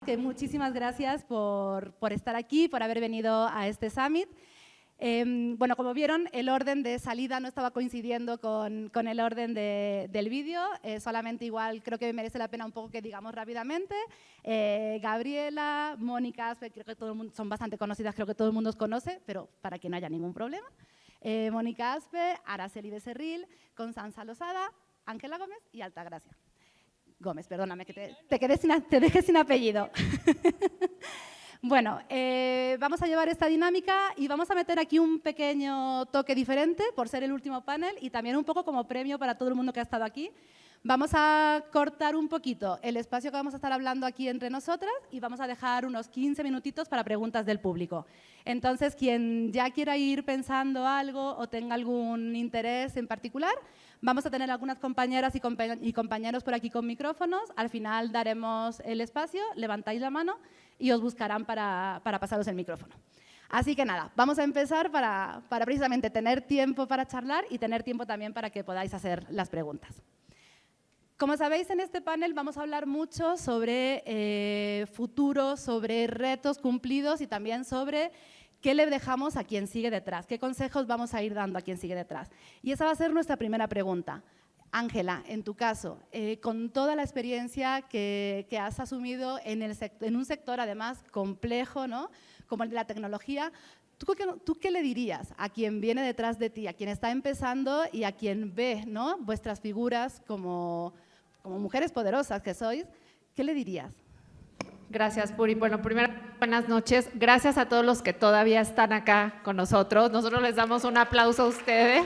Que muchísimas gracias por estar aquí, por haber venido a este Summit. Bueno, como vieron, el orden de salida no estaba coincidiendo con el orden del vídeo, solamente igual creo que merece la pena un poco que digamos rápidamente. Gabriela, Mónica, creo que todo el mundo, son bastante conocidas, creo que todo el mundo os conoce, pero para que no haya ningún problema. Mónica Aspe, Araceli Becerril, Constanza Losada, Ángela Gómez y Altagracia. Gómez, perdóname, que te dejé sin apellido. Bueno, vamos a llevar esta dinámica y vamos a meter aquí un pequeño toque diferente por ser el último panel y también un poco como premio para todo el mundo que ha estado aquí. Vamos a cortar un poquito el espacio que vamos a estar hablando aquí entre nosotras y vamos a dejar unos 15 minutitos para preguntas del público. Entonces, quien ya quiera ir pensando algo o tenga algún interés en particular, vamos a tener algunas compañeras y compañeros por aquí con micrófonos. Al final daremos el espacio, levantáis la mano y os buscarán para pasaros el micrófono. Así que nada, vamos a empezar para precisamente tener tiempo para charlar y tener tiempo también para que podáis hacer las preguntas. Como sabéis, en este panel vamos a hablar mucho sobre futuro, sobre retos cumplidos y también sobre qué le dejamos a quien sigue detrás, qué consejos vamos a ir dando a quien sigue detrás. Y esa va a ser nuestra primera pregunta. Ángela, en tu caso, con toda la experiencia que has asumido en un sector además complejo, ¿no?, como el de la tecnología, ¿tú qué le dirías a quien viene detrás de ti, a quien está empezando y a quien ve, ¿no?, vuestras figuras como mujeres poderosas que sois? ¿Qué le dirías? Gracias, Puri. Bueno, primero, buenas noches. Gracias a todos los que todavía están acá con nosotros. Nosotros les damos un aplauso a ustedes.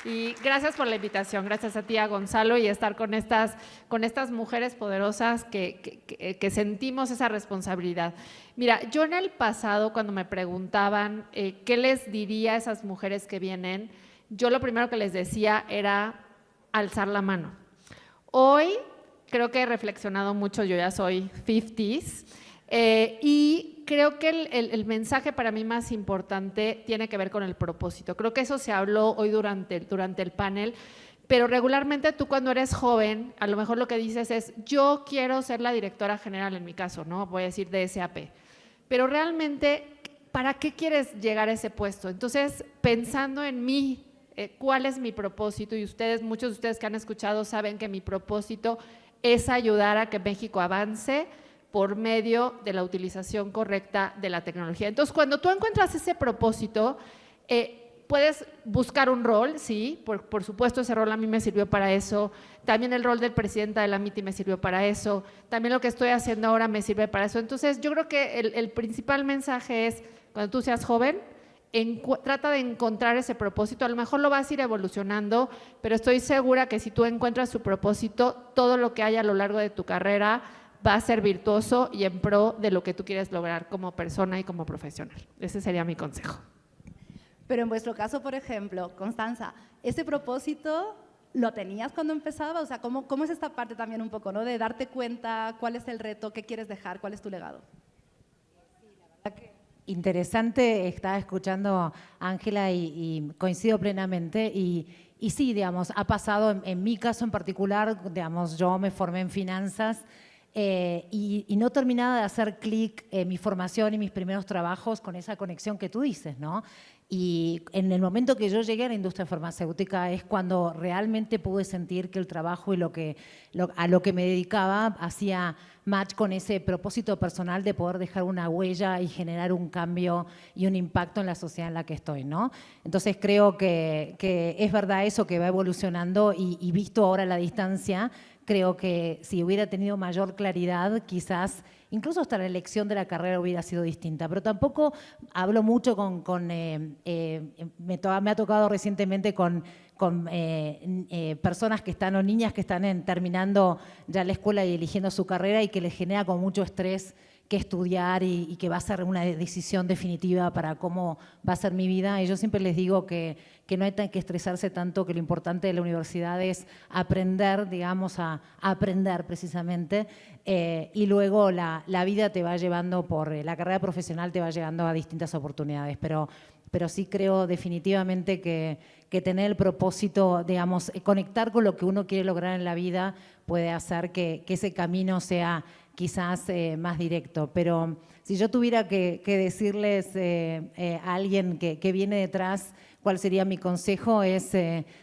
Y gracias por la invitación. Gracias a ti, a Gonzalo, y estar con estas mujeres poderosas que sentimos esa responsabilidad. Mira, yo en el pasado, cuando me preguntaban qué les diría a esas mujeres que vienen, yo lo primero que les decía era alzar la mano. Hoy creo que he reflexionado mucho, yo ya soy 50s, y creo que el mensaje para mí más importante tiene que ver con el propósito. Creo que eso se habló hoy durante el panel, pero regularmente tú cuando eres joven, a lo mejor lo que dices es, yo quiero ser la directora general en mi caso, ¿no? Voy a decir de SAP, pero realmente, ¿para qué quieres llegar a ese puesto? Entonces, pensando en mí, ¿cuál es mi propósito? Y muchos de ustedes que han escuchado saben que mi propósito es ayudar a que México avance por medio de la utilización correcta de la tecnología. Entonces, cuando tú encuentras ese propósito, puedes buscar un rol, sí, por supuesto ese rol a mí me sirvió para eso, también el rol del presidenta de la MITI me sirvió para eso, también lo que estoy haciendo ahora me sirve para eso. Entonces, yo creo que el principal mensaje es, cuando tú seas joven, trata de encontrar ese propósito. A lo mejor lo vas a ir evolucionando, pero estoy segura que si tú encuentras tu propósito, todo lo que haya a lo largo de tu carrera va a ser virtuoso y en pro de lo que tú quieres lograr como persona y como profesional. Ese sería mi consejo. Pero en vuestro caso, por ejemplo, Constanza, ¿ese propósito lo tenías cuando empezaba? O sea, ¿cómo es esta parte también un poco, ¿no?, de darte cuenta cuál es el reto, qué quieres dejar, cuál es tu legado? Interesante, estaba escuchando a Ángela y coincido plenamente y sí, digamos, ha pasado en mi caso en particular, digamos, yo me formé en finanzas y no terminaba de hacer clic mi formación y mis primeros trabajos con esa conexión que tú dices, ¿no? Y en el momento que yo llegué a la industria farmacéutica es cuando realmente pude sentir que el trabajo y a lo que me dedicaba hacía match con ese propósito personal de poder dejar una huella y generar un cambio y un impacto en la sociedad en la que estoy, ¿no? Entonces creo que es verdad eso, que va evolucionando y visto ahora a la distancia, creo que si hubiera tenido mayor claridad, quizás incluso hasta la elección de la carrera hubiera sido distinta. Pero tampoco hablo mucho me ha tocado recientemente con personas que están o niñas que están terminando ya la escuela y eligiendo su carrera y que les genera con mucho estrés que estudiar y que va a ser una decisión definitiva para cómo va a ser mi vida. Y yo siempre les digo que no hay que estresarse tanto, que lo importante de la universidad es aprender, digamos, a aprender precisamente, y luego la vida te va llevando la carrera profesional te va llevando a distintas oportunidades, pero sí creo definitivamente que tener el propósito, digamos, conectar con lo que uno quiere lograr en la vida puede hacer que ese camino sea quizás más directo. Pero si yo tuviera que decirles a alguien que viene detrás, ¿cuál sería mi consejo? Es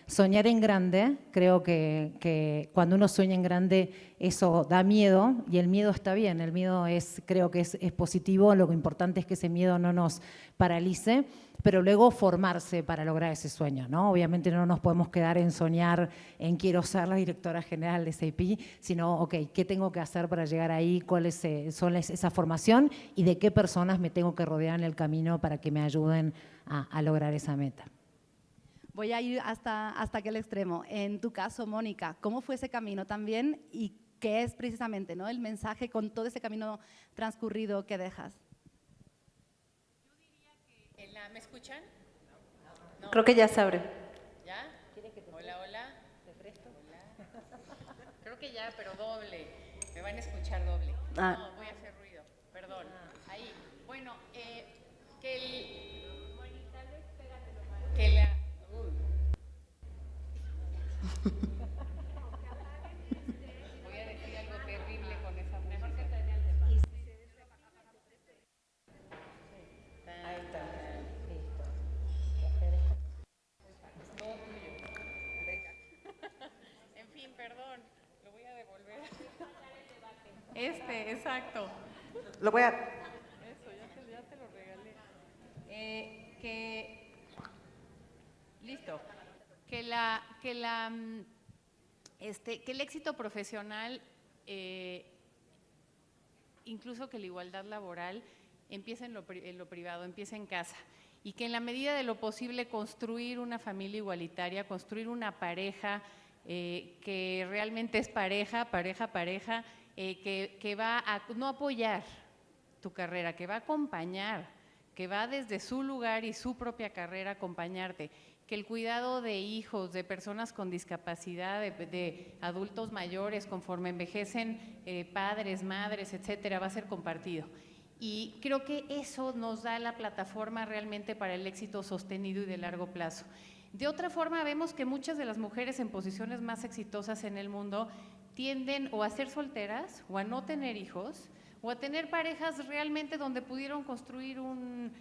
soñar en grande. Creo que cuando uno sueña en grande eso da miedo y el miedo está bien. El miedo creo que es positivo. Lo importante es que ese miedo no nos paralice, pero luego formarse para lograr ese sueño, ¿no? Obviamente no nos podemos quedar en soñar en quiero ser la directora general de SAP, sino, ok, ¿qué tengo que hacer para llegar ahí? ¿Cuál es esa formación? ¿Y de qué personas me tengo que rodear en el camino para que me ayuden a lograr esa meta? Voy a ir hasta aquel extremo. En tu caso, Mónica, ¿cómo fue ese camino también y qué es precisamente, ¿no?, el mensaje con todo ese camino transcurrido que dejas? ¿Me escuchan? No. Creo que ya se abre. ¿Ya? Hola, hola. ¿Te presto? Hola. Creo que ya, pero doble. Me van a escuchar doble. No, voy a hacer ruido. Perdón. Ahí. Bueno, voy a decir algo terrible con esa música. Ahí está. Listo. Todo tuyo. Venga. En fin, perdón. Lo voy a devolver. Exacto. Lo voy a... Eso, ya te lo regalé. Listo. Que el éxito profesional, incluso que la igualdad laboral, empieza en lo privado, empieza en casa. Y que en la medida de lo posible construir una familia igualitaria, construir una pareja que realmente es pareja, que va a no apoyar tu carrera, que va a acompañar, que va desde su lugar y su propia carrera a acompañarte, que el cuidado de hijos, de personas con discapacidad, de adultos mayores, conforme envejecen, padres, madres, etcétera, va a ser compartido. Y creo que eso nos da la plataforma realmente para el éxito sostenido y de largo plazo. De otra forma, vemos que muchas de las mujeres en posiciones más exitosas en el mundo tienden o a ser solteras o a no tener hijos o a tener parejas realmente donde pudieron construir un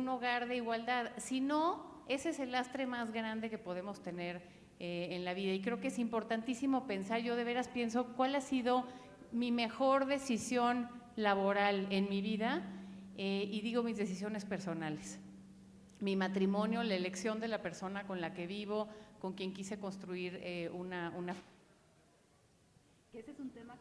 hogar de igualdad. Si no, ese es el lastre más grande que podemos tener en la vida. Y creo que es importantísimo pensar, yo de veras pienso, ¿cuál ha sido mi mejor decisión laboral en mi vida? Y digo mis decisiones personales. Mi matrimonio, la elección de la persona con la que vivo, con quien quise construir una... Ese es un tema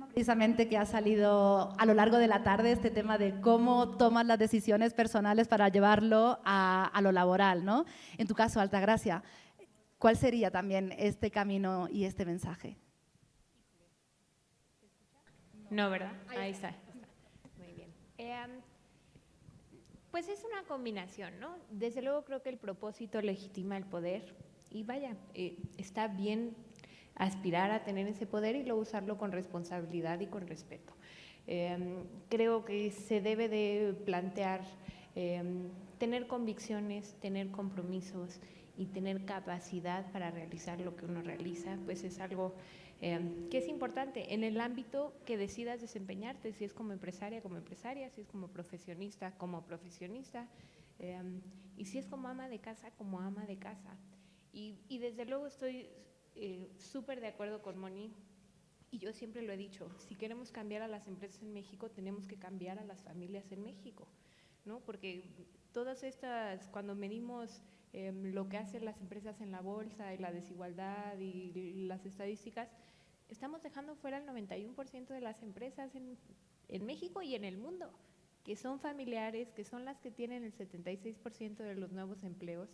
precisamente que ha salido a lo largo de la tarde, este tema de cómo tomas las decisiones personales para llevarlo a lo laboral, ¿no? En tu caso, Altagracia, ¿cuál sería también este camino y este mensaje? No, ¿verdad? Ahí está. Muy bien. Pues es una combinación, ¿no? Desde luego creo que el propósito legitima el poder y vaya, está bien aspirar a tener ese poder y luego usarlo con responsabilidad y con respeto. Creo que se debe de plantear tener convicciones, tener compromisos y tener capacidad para realizar lo que uno realiza, pues es algo que es importante en el ámbito que decidas desempeñarte, si es como empresaria, si es como profesionista, y si es como ama de casa, como ama de casa. Y desde luego estoy súper de acuerdo con Moni, y yo siempre lo he dicho, si queremos cambiar a las empresas en México, tenemos que cambiar a las familias en México, ¿no? Porque todas estas, cuando medimos lo que hacen las empresas en la bolsa y la desigualdad y las estadísticas, estamos dejando fuera el 91% de las empresas en México y en el mundo, que son familiares, que son las que tienen el 76% de los nuevos empleos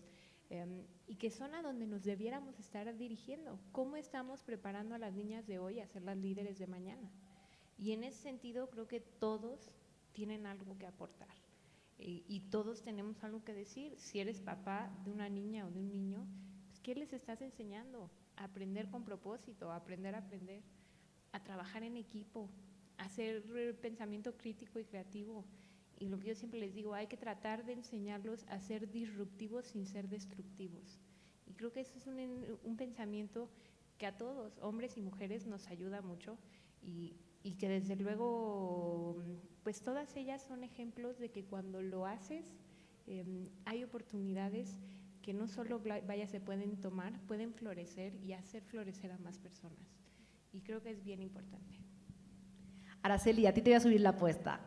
y que son a donde nos debiéramos estar dirigiendo. ¿Cómo estamos preparando a las niñas de hoy a ser las líderes de mañana? Y en ese sentido creo que todos tienen algo que aportar. Y todos tenemos algo que decir. Si eres papá de una niña o de un niño, pues, ¿qué les estás enseñando? A aprender con propósito, a aprender, a trabajar en equipo, a hacer pensamiento crítico y creativo. Y lo que yo siempre les digo, hay que tratar de enseñarlos a ser disruptivos sin ser destructivos. Y creo que eso es un pensamiento que a todos, hombres y mujeres, nos ayuda mucho y que desde luego, pues todas ellas son ejemplos de que cuando lo haces, hay oportunidades que no solo se pueden tomar, pueden florecer y hacer florecer a más personas. Y creo que es bien importante. Araceli, a ti te voy a subir la apuesta.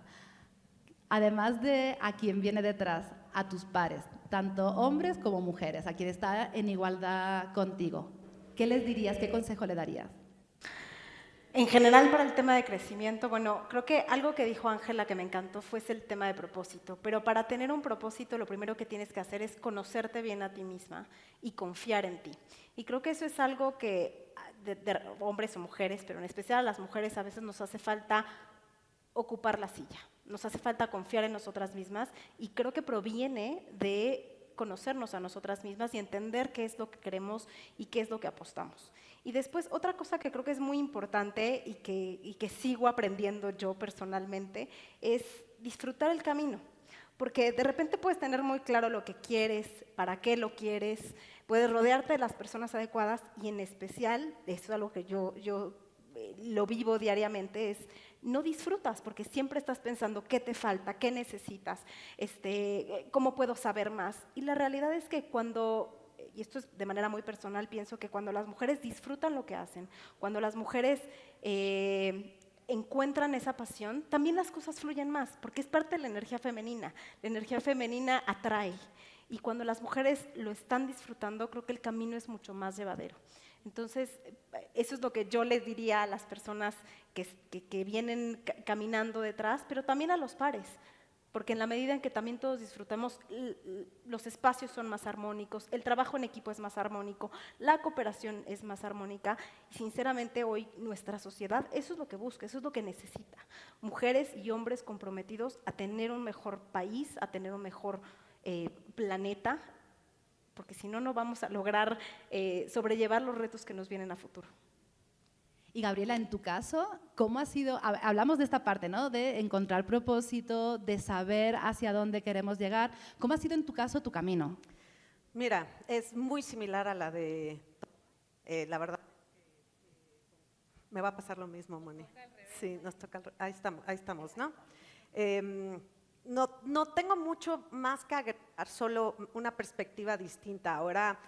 Además de a quien viene detrás, a tus pares, tanto hombres como mujeres, a quien está en igualdad contigo, ¿qué les dirías, qué consejo le darías? En general, para el tema de crecimiento, bueno, creo que algo que dijo Ángela que me encantó fue el tema de propósito, pero para tener un propósito lo primero que tienes que hacer es conocerte bien a ti misma y confiar en ti. Y creo que eso es algo que, de hombres o mujeres, pero en especial a las mujeres a veces nos hace falta ocupar la silla, nos hace falta confiar en nosotras mismas y creo que proviene de conocernos a nosotras mismas y entender qué es lo que queremos y qué es lo que apostamos. Y después, otra cosa que creo que es muy importante y que sigo aprendiendo yo personalmente es disfrutar el camino. Porque de repente puedes tener muy claro lo que quieres, para qué lo quieres, puedes rodearte de las personas adecuadas y en especial, eso es algo que yo lo vivo diariamente, es no disfrutas porque siempre estás pensando qué te falta, qué necesitas, cómo puedo saber más. Y la realidad es que cuando, y esto es de manera muy personal, pienso que cuando las mujeres disfrutan lo que hacen, cuando las mujeres encuentran esa pasión, también las cosas fluyen más, porque es parte de la energía femenina. La energía femenina atrae. Y cuando las mujeres lo están disfrutando, creo que el camino es mucho más llevadero. Entonces, eso es lo que yo les diría a las personas que vienen caminando detrás, pero también a los pares, porque en la medida en que también todos disfrutemos, los espacios son más armónicos, el trabajo en equipo es más armónico, la cooperación es más armónica, y sinceramente hoy nuestra sociedad eso es lo que busca, eso es lo que necesita. Mujeres y hombres comprometidos a tener un mejor país, a tener un mejor planeta, porque si no, no vamos a lograr sobrellevar los retos que nos vienen a futuro. Y Gabriela, en tu caso, ¿cómo ha sido? Hablamos de esta parte, ¿no? De encontrar propósito, de saber hacia dónde queremos llegar. ¿Cómo ha sido en tu caso tu camino? Mira, es muy similar a la de… la verdad, me va a pasar lo mismo, Moni. Sí, nos toca ahí estamos, ¿no? No tengo mucho más que agregar, solo una perspectiva distinta. Ahora,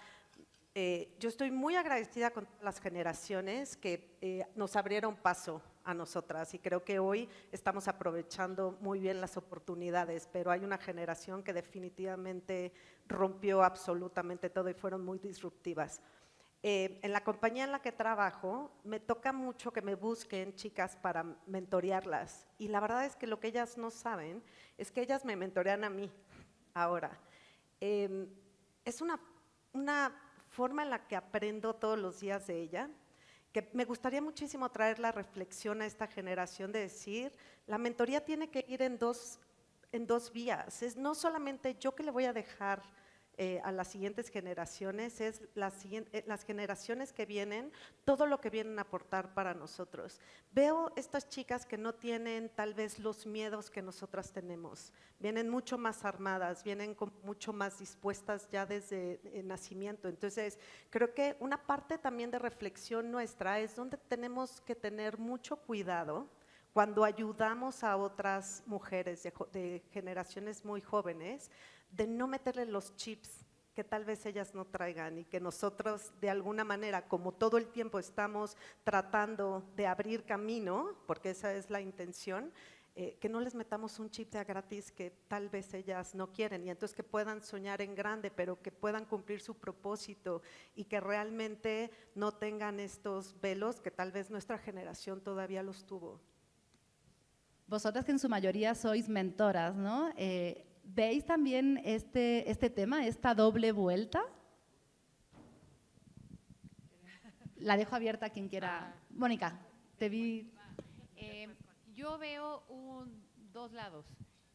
yo estoy muy agradecida con las generaciones que nos abrieron paso a nosotras y creo que hoy estamos aprovechando muy bien las oportunidades, pero hay una generación que definitivamente rompió absolutamente todo y fueron muy disruptivas. En la compañía en la que trabajo, me toca mucho que me busquen chicas para mentorearlas. Y la verdad es que lo que ellas no saben es que ellas me mentorean a mí ahora. Es una forma en la que aprendo todos los días de ella, que me gustaría muchísimo traer la reflexión a esta generación de decir, la mentoría tiene que ir en dos vías. Es no solamente yo que le voy a dejar a las siguientes generaciones, es las generaciones que vienen, todo lo que vienen a aportar para nosotros. Veo estas chicas que no tienen tal vez los miedos que nosotras tenemos, vienen mucho más armadas, vienen mucho más dispuestas ya desde el nacimiento. Entonces, creo que una parte también de reflexión nuestra es donde tenemos que tener mucho cuidado cuando ayudamos a otras mujeres de generaciones muy jóvenes, de no meterle los chips que tal vez ellas no traigan y que nosotros de alguna manera, como todo el tiempo estamos tratando de abrir camino, porque esa es la intención, que no les metamos un chip de gratis que tal vez ellas no quieren y entonces que puedan soñar en grande, pero que puedan cumplir su propósito y que realmente no tengan estos velos que tal vez nuestra generación todavía los tuvo. Vosotras que en su mayoría sois mentoras, ¿no? ¿Veis también este tema, esta doble vuelta? La dejo abierta a quien quiera. Mónica, te vi. Yo veo dos lados.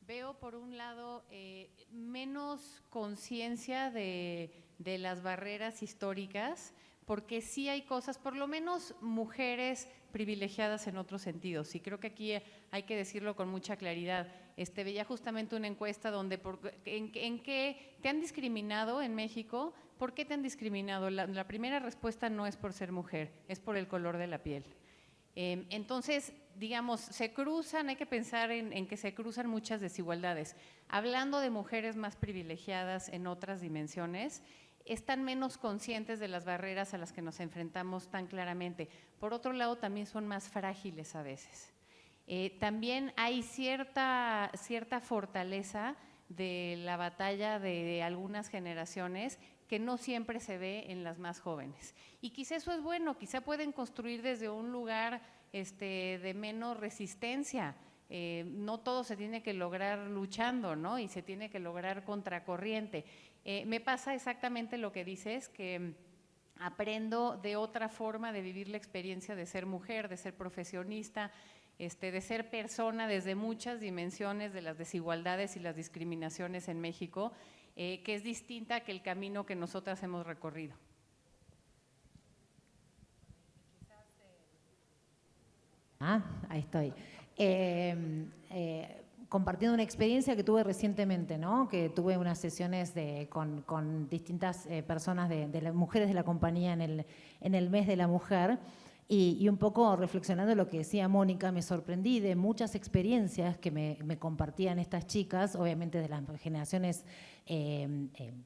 Veo por un lado menos conciencia de las barreras históricas, porque sí hay cosas, por lo menos mujeres privilegiadas en otros sentidos, y creo que aquí hay que decirlo con mucha claridad. veía justamente una encuesta donde en qué te han discriminado en México. ¿Por qué te han discriminado? La primera respuesta no es por ser mujer, es por el color de la piel. Entonces, digamos, se cruzan, hay que pensar en que se cruzan muchas desigualdades. Hablando de mujeres más privilegiadas en otras dimensiones, están menos conscientes de las barreras a las que nos enfrentamos tan claramente. Por otro lado, también son más frágiles a veces. También hay cierta fortaleza de la batalla de algunas generaciones que no siempre se ve en las más jóvenes. Y quizá eso es bueno, quizá pueden construir desde un lugar de menos resistencia. No todo se tiene que lograr luchando, ¿no? Y se tiene que lograr contracorriente. Me pasa exactamente lo que dices, que aprendo de otra forma de vivir la experiencia de ser mujer, de ser profesionista, de ser persona desde muchas dimensiones de las desigualdades y las discriminaciones en México, que es distinta que el camino que nosotras hemos recorrido. Ahí estoy. Compartiendo una experiencia que tuve recientemente, ¿no? Que tuve unas sesiones con distintas personas de las mujeres de la compañía en el mes de la mujer. Y un poco reflexionando lo que decía Mónica, me sorprendí de muchas experiencias que me compartían estas chicas, obviamente de las generaciones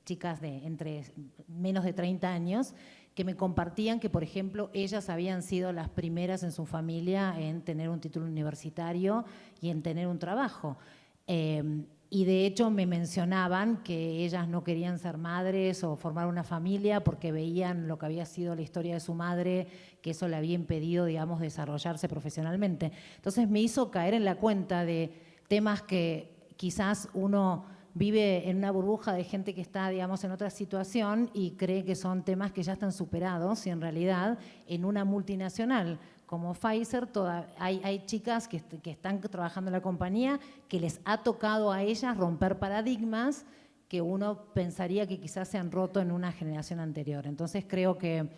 chicas de entre menos de 30 años, que me compartían que, por ejemplo, ellas habían sido las primeras en su familia en tener un título universitario y en tener un trabajo. Y de hecho me mencionaban que ellas no querían ser madres o formar una familia porque veían lo que había sido la historia de su madre, que eso le había impedido, digamos, desarrollarse profesionalmente. Entonces me hizo caer en la cuenta de temas que quizás uno vive en una burbuja de gente que está, digamos, en otra situación y cree que son temas que ya están superados y en realidad en una multinacional como Pfizer, hay chicas que están trabajando en la compañía que les ha tocado a ellas romper paradigmas que uno pensaría que quizás se han roto en una generación anterior. Entonces creo que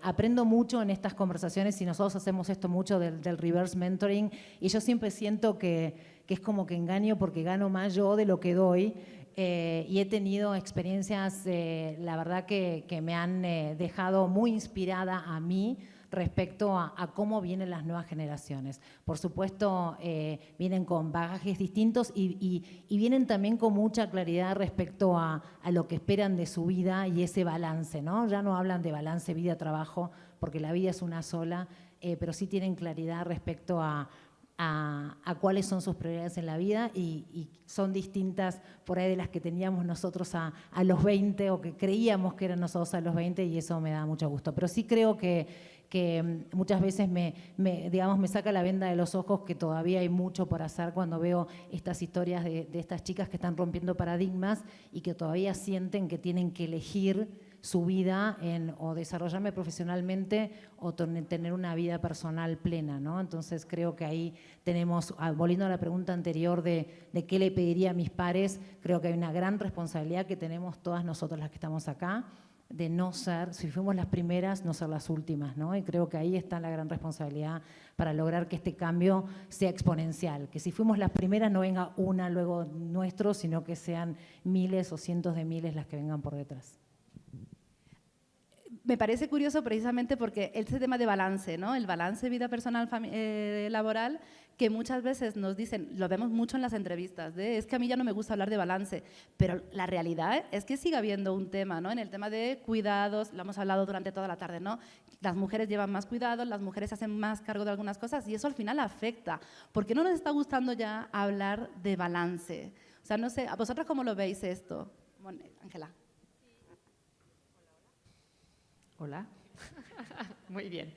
aprendo mucho en estas conversaciones y nosotros hacemos esto mucho del reverse mentoring y yo siempre siento que es como que engaño porque gano más yo de lo que doy. Y he tenido experiencias, la verdad que me han dejado muy inspirada a mí respecto a cómo vienen las nuevas generaciones. Por supuesto, vienen con bagajes distintos y vienen también con mucha claridad respecto a lo que esperan de su vida y ese balance, ¿no? Ya no hablan de balance vida-trabajo, porque la vida es una sola, pero sí tienen claridad respecto a cuáles son sus prioridades en la vida y son distintas por ahí de las que teníamos nosotros a los 20 o que creíamos que eran nosotros a los 20 y eso me da mucho gusto. Pero sí creo que muchas veces digamos, me saca la venda de los ojos que todavía hay mucho por hacer cuando veo estas historias de estas chicas que están rompiendo paradigmas y que todavía sienten que tienen que elegir su vida en o desarrollarme profesionalmente o tener una vida personal plena, ¿no? Entonces creo que ahí tenemos, volviendo a la pregunta anterior de qué le pediría a mis pares, creo que hay una gran responsabilidad que tenemos todas nosotras las que estamos acá, de no ser, si fuimos las primeras, no ser las últimas, ¿no? Y creo que ahí está la gran responsabilidad para lograr que este cambio sea exponencial, que si fuimos las primeras no venga una luego nuestro, sino que sean miles o cientos de miles las que vengan por detrás. Me parece curioso precisamente porque este tema de balance, ¿no? El balance vida personal laboral, que muchas veces nos dicen, lo vemos mucho en las entrevistas, es que a mí ya no me gusta hablar de balance, pero la realidad es que sigue habiendo un tema, ¿no? En el tema de cuidados, lo hemos hablado durante toda la tarde, ¿no? Las mujeres llevan más cuidados, las mujeres hacen más cargo de algunas cosas y eso al final afecta. ¿Por qué no nos está gustando ya hablar de balance? O sea, no sé, ¿a vosotros cómo lo veis esto? Bueno, Ángela. Hola. Muy bien.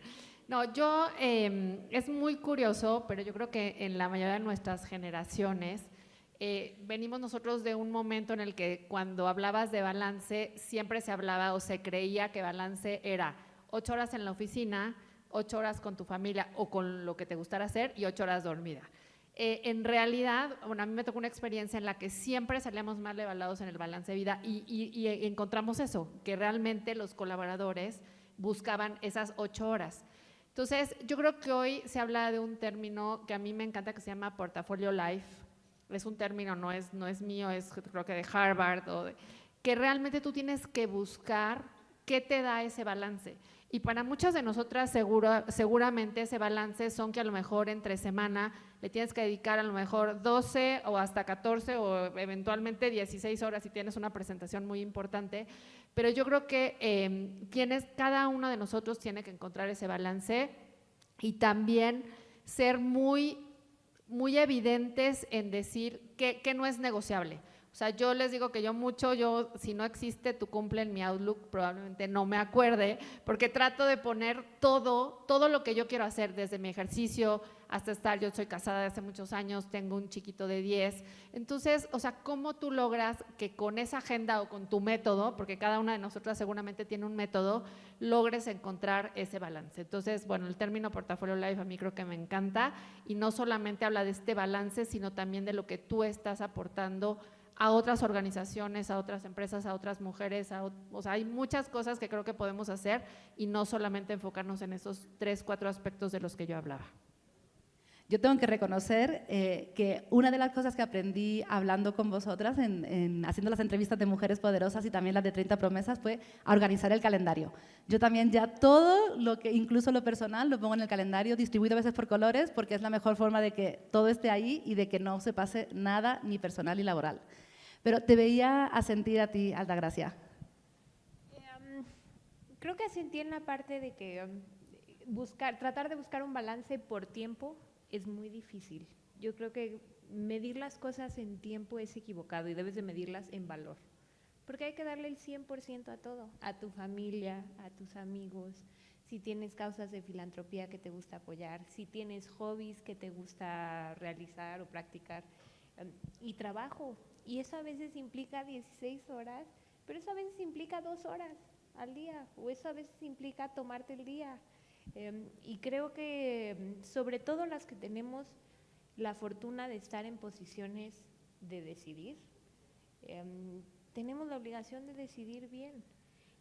No, yo, es muy curioso, pero yo creo que en la mayoría de nuestras generaciones venimos nosotros de un momento en el que cuando hablabas de balance siempre se hablaba o se creía que balance era 8 horas en la oficina, 8 horas con tu familia o con lo que te gustara hacer y 8 horas dormida. En realidad, bueno, a mí me tocó una experiencia en la que siempre salíamos mal evaluados en el balance de vida y encontramos eso, que realmente los colaboradores buscaban esas 8 horas. Entonces, yo creo que hoy se habla de un término que a mí me encanta que se llama Portafolio Life, es un término, no es mío, es creo que de Harvard, que realmente tú tienes que buscar qué te da ese balance. Y para muchas de nosotras seguramente ese balance son que a lo mejor entre semana le tienes que dedicar a lo mejor 12 o hasta 14 o eventualmente 16 horas si tienes una presentación muy importante, pero yo creo que cada uno de nosotros tiene que encontrar ese balance y también ser muy evidentes en decir que no es negociable. O sea, yo les digo que si no existe tu cumple en mi Outlook, probablemente no me acuerde, porque trato de poner todo lo que yo quiero hacer, desde mi ejercicio hasta yo soy casada de hace muchos años, tengo un chiquito de 10. Entonces, o sea, ¿cómo tú logras que con esa agenda o con tu método, porque cada una de nosotras seguramente tiene un método, logres encontrar ese balance? Entonces, bueno, el término Portafolio Life a mí creo que me encanta y no solamente habla de este balance, sino también de lo que tú estás aportando a otras organizaciones, a otras empresas, a otras mujeres, o sea, hay muchas cosas que creo que podemos hacer y no solamente enfocarnos en esos 3, 4 aspectos de los que yo hablaba. Yo tengo que reconocer que una de las cosas que aprendí hablando con vosotras, haciendo las entrevistas de Mujeres Poderosas y también las de 30 Promesas, fue a organizar el calendario. Yo también ya todo lo que, incluso lo personal, lo pongo en el calendario, distribuido a veces por colores, porque es la mejor forma de que todo esté ahí y de que no se pase nada, ni personal ni laboral. Pero te veía asentir a ti, Altagracia. Creo que asentí en la parte de que tratar de buscar un balance por tiempo es muy difícil. Yo creo que medir las cosas en tiempo es equivocado y debes de medirlas en valor. Porque hay que darle el 100% a todo, a tu familia, a tus amigos, si tienes causas de filantropía que te gusta apoyar, si tienes hobbies que te gusta realizar o practicar, y trabajo. Y eso a veces implica 16 horas, pero eso a veces implica 2 horas al día, o eso a veces implica tomarte el día. Y creo que sobre todo las que tenemos la fortuna de estar en posiciones de decidir, tenemos la obligación de decidir bien.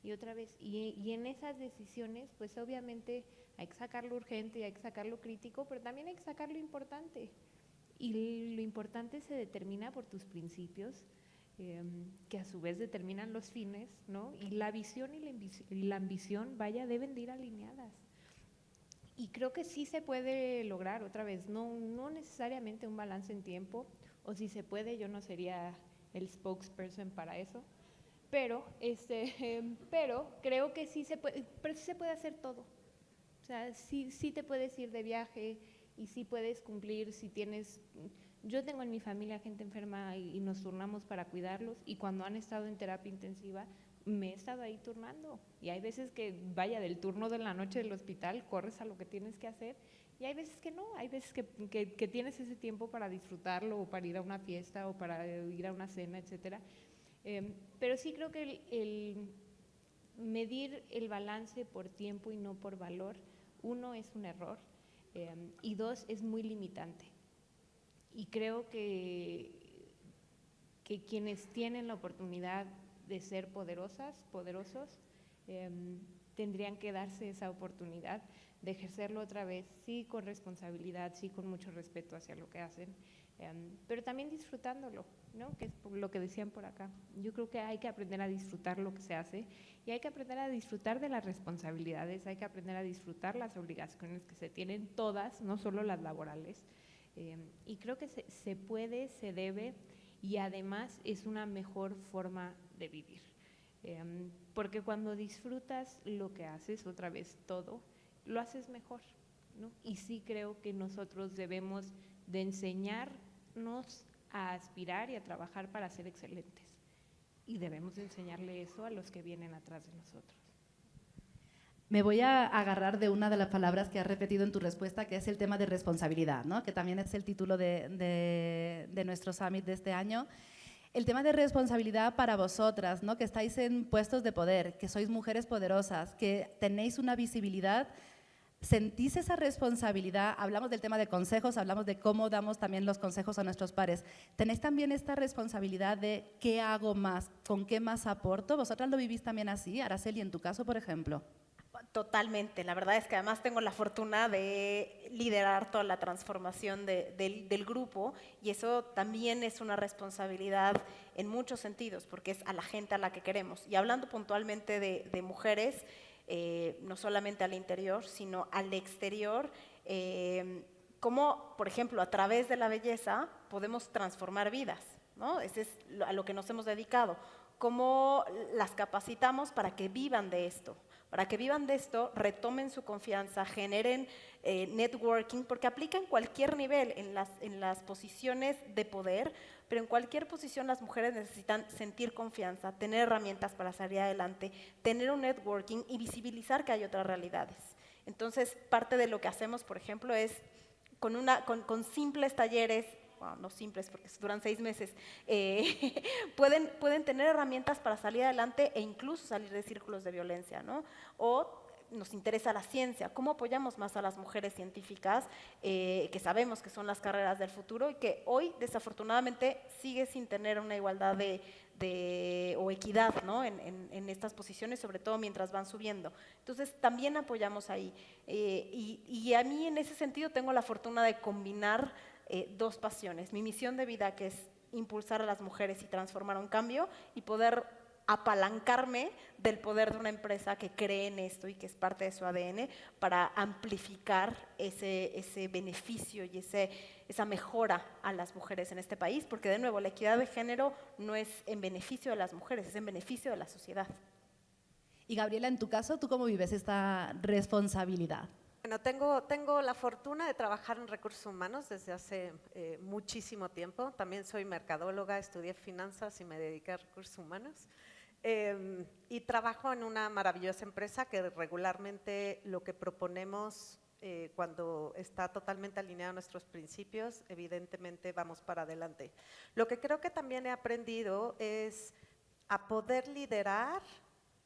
Y otra vez, y en esas decisiones, pues obviamente hay que sacar lo urgente y hay que sacar lo crítico, pero también hay que sacar lo importante. Y lo importante se determina por tus principios, que a su vez determinan los fines, ¿no? Y la visión y la ambición, vaya, deben de ir alineadas. Y creo que sí se puede lograr, otra vez, no necesariamente un balance en tiempo, o si se puede, yo no sería el spokesperson para eso, pero creo que sí se puede, pero sí se puede hacer todo. O sea, sí te puedes ir de viaje y sí puedes cumplir si tienes… Yo tengo en mi familia gente enferma y nos turnamos para cuidarlos, y cuando han estado en terapia intensiva me he estado ahí turnando, y hay veces que, vaya, del turno de la noche del hospital corres a lo que tienes que hacer, y hay veces que no, hay veces que tienes ese tiempo para disfrutarlo, o para ir a una fiesta, o para ir a una cena, etcétera. Pero sí creo que el medir el balance por tiempo y no por valor, 1, es un error, y 2, es muy limitante. Y creo que quienes tienen la oportunidad de ser poderosos, tendrían que darse esa oportunidad de ejercerlo otra vez, sí con responsabilidad, sí con mucho respeto hacia lo que hacen, pero también disfrutándolo, ¿no? Que es lo que decían por acá. Yo creo que hay que aprender a disfrutar lo que se hace, y hay que aprender a disfrutar de las responsabilidades, hay que aprender a disfrutar las obligaciones que se tienen todas, no solo las laborales, y creo que se puede, se debe, y además es una mejor forma de vivir. Porque cuando disfrutas lo que haces, otra vez todo, lo haces mejor, ¿no? Y sí creo que nosotros debemos de enseñarnos a aspirar y a trabajar para ser excelentes. Y debemos de enseñarle eso a los que vienen atrás de nosotros. Me voy a agarrar de una de las palabras que has repetido en tu respuesta, que es el tema de responsabilidad, ¿no? Que también es el título de nuestro summit de este año. El tema de responsabilidad para vosotras, ¿no? Que estáis en puestos de poder, que sois mujeres poderosas, que tenéis una visibilidad. ¿Sentís esa responsabilidad? Hablamos del tema de consejos, hablamos de cómo damos también los consejos a nuestros pares. ¿Tenéis también esta responsabilidad de qué hago más, con qué más aporto? ¿Vosotras lo vivís también así, Araceli, en tu caso, por ejemplo? Totalmente. La verdad es que además tengo la fortuna de liderar toda la transformación del grupo y eso también es una responsabilidad en muchos sentidos porque es a la gente a la que queremos. Y hablando puntualmente de mujeres, no solamente al interior, sino al exterior, cómo, por ejemplo, a través de la belleza podemos transformar vidas, ¿no? Ese es a lo que nos hemos dedicado. Cómo las capacitamos para que vivan de esto. Para que vivan de esto, retomen su confianza, generen networking, porque aplica en cualquier nivel, en las posiciones de poder, pero en cualquier posición las mujeres necesitan sentir confianza, tener herramientas para salir adelante, tener un networking y visibilizar que hay otras realidades. Entonces, parte de lo que hacemos, por ejemplo, es con simples talleres, bueno, no simples porque duran 6 meses, pueden tener herramientas para salir adelante e incluso salir de círculos de violencia, ¿no? O nos interesa la ciencia, cómo apoyamos más a las mujeres científicas, que sabemos que son las carreras del futuro y que hoy desafortunadamente sigue sin tener una igualdad o equidad, ¿no? en estas posiciones, sobre todo mientras van subiendo. Entonces también apoyamos ahí. Y a mí en ese sentido tengo la fortuna de combinar dos pasiones. Mi misión de vida, que es impulsar a las mujeres y transformar un cambio, y poder apalancarme del poder de una empresa que cree en esto y que es parte de su ADN para amplificar ese beneficio y esa mejora a las mujeres en este país, porque de nuevo la equidad de género no es en beneficio de las mujeres, es en beneficio de la sociedad. Y Gabriela, en tu caso, ¿tú cómo vives esta responsabilidad? Bueno, tengo la fortuna de trabajar en recursos humanos desde hace muchísimo tiempo. También soy mercadóloga, estudié finanzas y me dediqué a recursos humanos. Y trabajo en una maravillosa empresa que regularmente lo que proponemos cuando está totalmente alineado a nuestros principios, evidentemente vamos para adelante. Lo que creo que también he aprendido es a poder liderar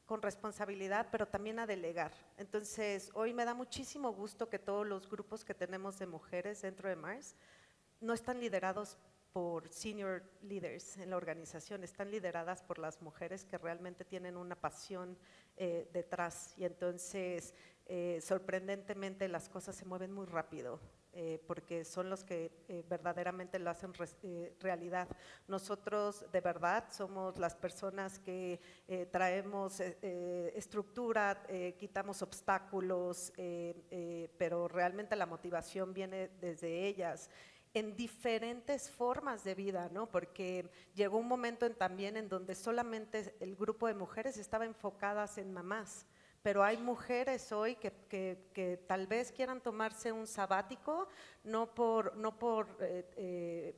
con responsabilidad, pero también a delegar. Entonces, hoy me da muchísimo gusto que todos los grupos que tenemos de mujeres dentro de Mars no están liderados por senior leaders en la organización, están lideradas por las mujeres que realmente tienen una pasión detrás. Y entonces, sorprendentemente, las cosas se mueven muy rápido. Porque son los que verdaderamente lo hacen realidad. Nosotros de verdad somos las personas que traemos estructura, quitamos obstáculos, pero realmente la motivación viene desde ellas en diferentes formas de vida, ¿no? Porque llegó un momento también en donde solamente el grupo de mujeres estaba enfocadas en mamás. Pero hay mujeres hoy que tal vez quieran tomarse un sabático, no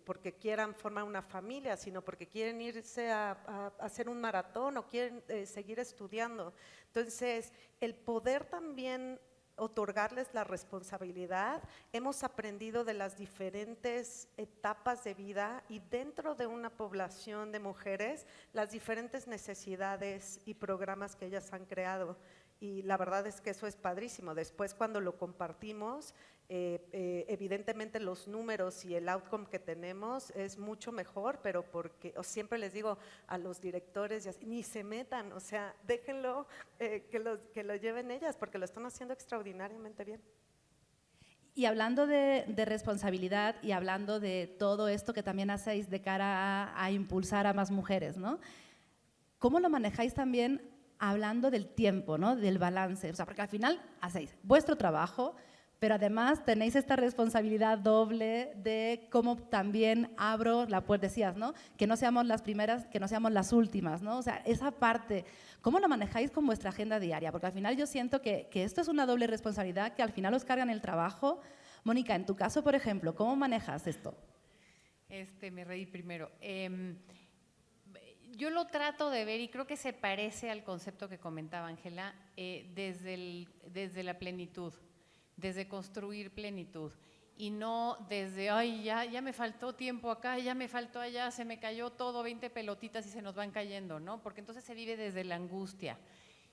porque quieran formar una familia, sino porque quieren irse a hacer un maratón o quieren seguir estudiando. Entonces, el poder también otorgarles la responsabilidad, hemos aprendido de las diferentes etapas de vida y dentro de una población de mujeres, las diferentes necesidades y programas que ellas han creado. Y la verdad es que eso es padrísimo. Después cuando lo compartimos, evidentemente los números y el outcome que tenemos es mucho mejor, pero porque siempre les digo a los directores, ni se metan, o sea, déjenlo que lo lleven ellas, porque lo están haciendo extraordinariamente bien. Y hablando de responsabilidad y hablando de todo esto que también hacéis de cara a impulsar a más mujeres, ¿no? ¿Cómo lo manejáis también hablando del tiempo, ¿no? Del balance? O sea, porque al final hacéis vuestro trabajo, pero además tenéis esta responsabilidad doble de cómo también abro la puerta, decías, ¿no? Que no seamos las primeras, que no seamos las últimas, ¿no? O sea, esa parte, ¿cómo lo manejáis con vuestra agenda diaria? Porque al final yo siento que esto es una doble responsabilidad que al final os cargan el trabajo. Mónica, en tu caso, por ejemplo, ¿cómo manejas esto? Me reí primero. Yo lo trato de ver y creo que se parece al concepto que comentaba Ángela desde la plenitud, desde construir plenitud y no desde, ay, ya me faltó tiempo acá, ya me faltó allá, se me cayó todo, 20 pelotitas y se nos van cayendo, ¿no? Porque entonces se vive desde la angustia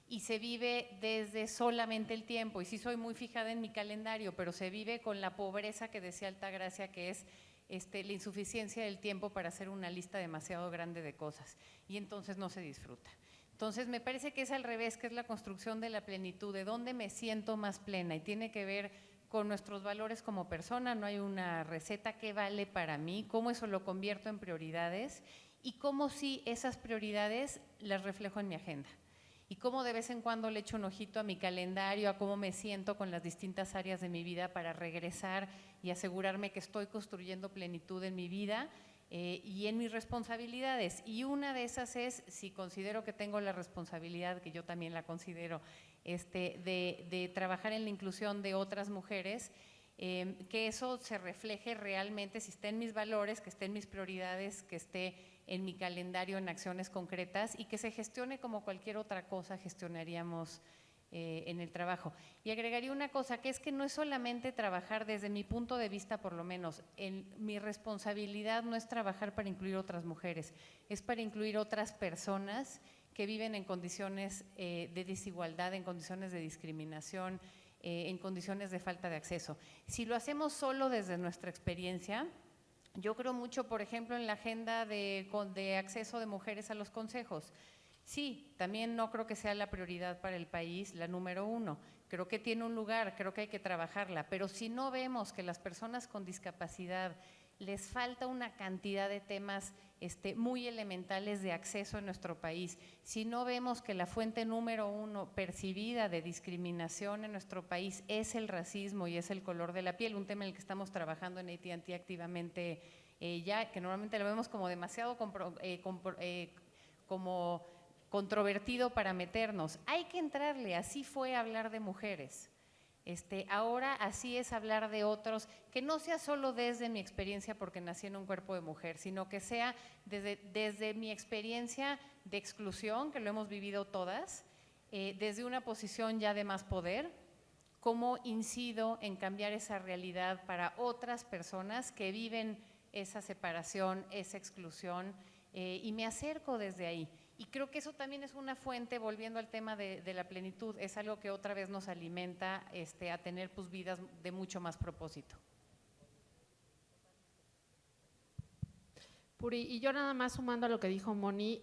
y se vive desde solamente el tiempo. Y sí soy muy fijada en mi calendario, pero se vive con la pobreza que decía Altagracia, que es la insuficiencia del tiempo para hacer una lista demasiado grande de cosas y entonces no se disfruta. Entonces, me parece que es al revés, que es la construcción de la plenitud, de dónde me siento más plena, y tiene que ver con nuestros valores como persona. No hay una receta que vale para mí, cómo eso lo convierto en prioridades y cómo sí esas prioridades las reflejo en mi agenda. Y cómo de vez en cuando le echo un ojito a mi calendario, a cómo me siento con las distintas áreas de mi vida para regresar y asegurarme que estoy construyendo plenitud en mi vida y en mis responsabilidades. Y una de esas es, si considero que tengo la responsabilidad, que yo también la considero, de trabajar en la inclusión de otras mujeres, que eso se refleje realmente, si está en mis valores, que esté en mis prioridades, que esté en mi calendario en acciones concretas y que se gestione como cualquier otra cosa gestionaríamos en el trabajo. Y agregaría una cosa, que es que no es solamente trabajar, desde mi punto de vista por lo menos, mi responsabilidad no es trabajar para incluir otras mujeres, es para incluir otras personas que viven en condiciones de desigualdad, en condiciones de discriminación, en condiciones de falta de acceso. Si lo hacemos solo desde nuestra experiencia, yo creo mucho, por ejemplo, en la agenda de acceso de mujeres a los consejos. Sí, también no creo que sea la prioridad para el país, la número 1. Creo que tiene un lugar, creo que hay que trabajarla, pero si no vemos que las personas con discapacidad les falta una cantidad de temas muy elementales de acceso en nuestro país, si no vemos que la fuente número 1 percibida de discriminación en nuestro país es el racismo y es el color de la piel, un tema en el que estamos trabajando en AT&T activamente ya, que normalmente lo vemos como demasiado como controvertido para meternos. Hay que entrarle, así fue hablar de mujeres. Ahora así es hablar de otros, que no sea solo desde mi experiencia porque nací en un cuerpo de mujer, sino que sea desde mi experiencia de exclusión, que lo hemos vivido todas, desde una posición ya de más poder, cómo incido en cambiar esa realidad para otras personas que viven esa separación, esa exclusión, y me acerco desde ahí. Y creo que eso también es una fuente, volviendo al tema de la plenitud, es algo que otra vez nos alimenta a tener pues vidas de mucho más propósito. Puri, y yo nada más sumando a lo que dijo Moni,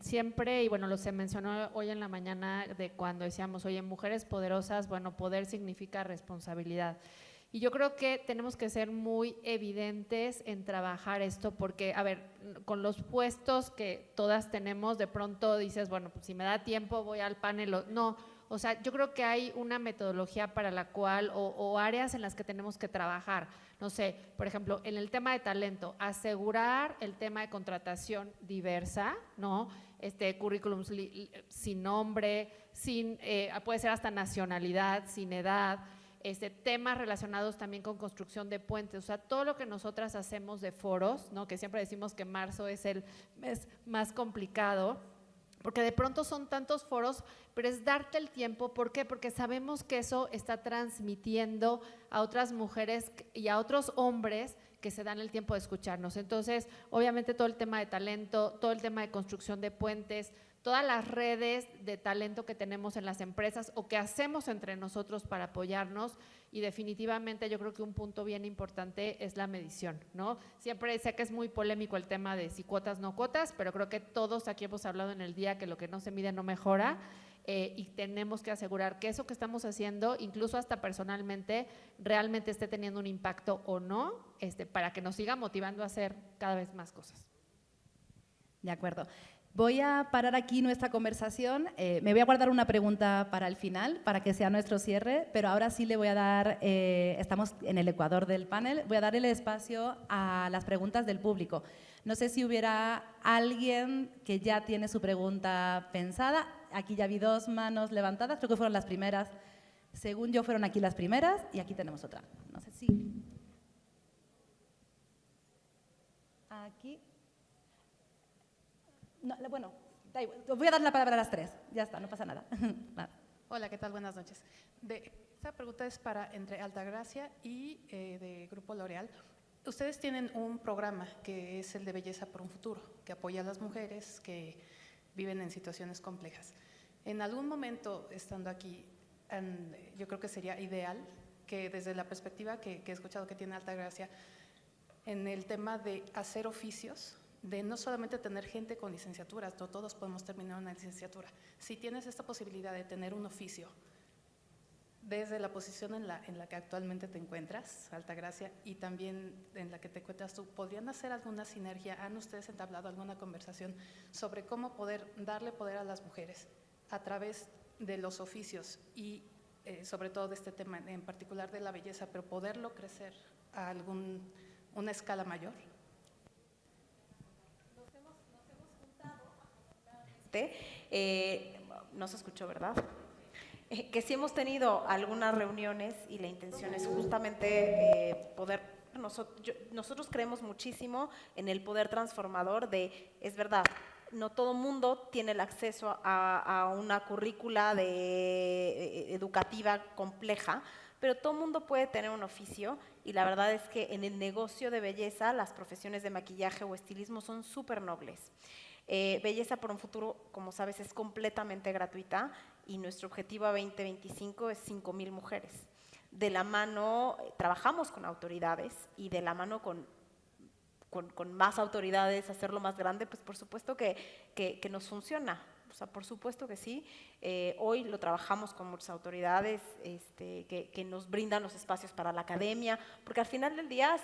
siempre, y bueno, lo se mencionó hoy en la mañana de cuando decíamos, oye, mujeres poderosas, bueno, poder significa responsabilidad. Y yo creo que tenemos que ser muy evidentes en trabajar esto porque, a ver, con los puestos que todas tenemos, de pronto dices, bueno, pues si me da tiempo voy al panel. No, o sea, yo creo que hay una metodología para la cual, o áreas en las que tenemos que trabajar. No sé, por ejemplo, en el tema de talento, asegurar el tema de contratación diversa, ¿no? Currículums sin nombre, puede ser hasta nacionalidad, sin edad. Temas relacionados también con construcción de puentes, o sea, todo lo que nosotras hacemos de foros, ¿no? Que siempre decimos que marzo es el mes más complicado, porque de pronto son tantos foros, pero es darte el tiempo. ¿Por qué? Porque sabemos que eso está transmitiendo a otras mujeres y a otros hombres que se dan el tiempo de escucharnos. Entonces, obviamente todo el tema de talento, todo el tema de construcción de puentes, todas las redes de talento que tenemos en las empresas o que hacemos entre nosotros para apoyarnos, y definitivamente yo creo que un punto bien importante es la medición, ¿no? Siempre sé que es muy polémico el tema de si cuotas, no cuotas, pero creo que todos aquí hemos hablado en el día que lo que no se mide no mejora, y tenemos que asegurar que eso que estamos haciendo, incluso hasta personalmente, realmente esté teniendo un impacto o no, para que nos siga motivando a hacer cada vez más cosas. De acuerdo. Voy a parar aquí nuestra conversación. Me voy a guardar una pregunta para el final, para que sea nuestro cierre, pero ahora sí le voy a dar, estamos en el ecuador del panel, voy a dar el espacio a las preguntas del público. No sé si hubiera alguien que ya tiene su pregunta pensada. Aquí ya vi 2 manos levantadas, creo que fueron las primeras. Según yo, fueron aquí las primeras y aquí tenemos otra. No sé si… Aquí… No, bueno, da igual. Os voy a dar la palabra a las 3. Ya está, no pasa nada. Hola, ¿qué tal? Buenas noches. Esta pregunta es para entre Altagracia y de Grupo L'Oreal. Ustedes tienen un programa que es el de Belleza por un Futuro, que apoya a las mujeres que viven en situaciones complejas. En algún momento, estando aquí, yo creo que sería ideal que desde la perspectiva que he escuchado que tiene Altagracia, en el tema de hacer oficios, de no solamente tener gente con licenciaturas, no todos podemos terminar una licenciatura. Si tienes esta posibilidad de tener un oficio desde la posición en la que actualmente te encuentras, Altagracia, y también en la que te encuentras tú, ¿podrían hacer alguna sinergia? ¿Han ustedes entablado alguna conversación sobre cómo poder darle poder a las mujeres a través de los oficios y sobre todo de este tema en particular de la belleza, pero poderlo crecer a una escala mayor? No se escuchó, ¿verdad? Que sí hemos tenido algunas reuniones y la intención es justamente poder, nosotros creemos muchísimo en el poder transformador es verdad, no todo mundo tiene el acceso a una currícula educativa compleja, pero todo mundo puede tener un oficio y la verdad es que en el negocio de belleza las profesiones de maquillaje o estilismo son súper nobles. Belleza por un Futuro, como sabes, es completamente gratuita y nuestro objetivo a 2025 es 5,000 mujeres. De la mano, trabajamos con autoridades y de la mano con más autoridades, hacerlo más grande, pues por supuesto que nos funciona. O sea, por supuesto que sí. Hoy lo trabajamos con muchas autoridades que nos brindan los espacios para la academia, porque al final del día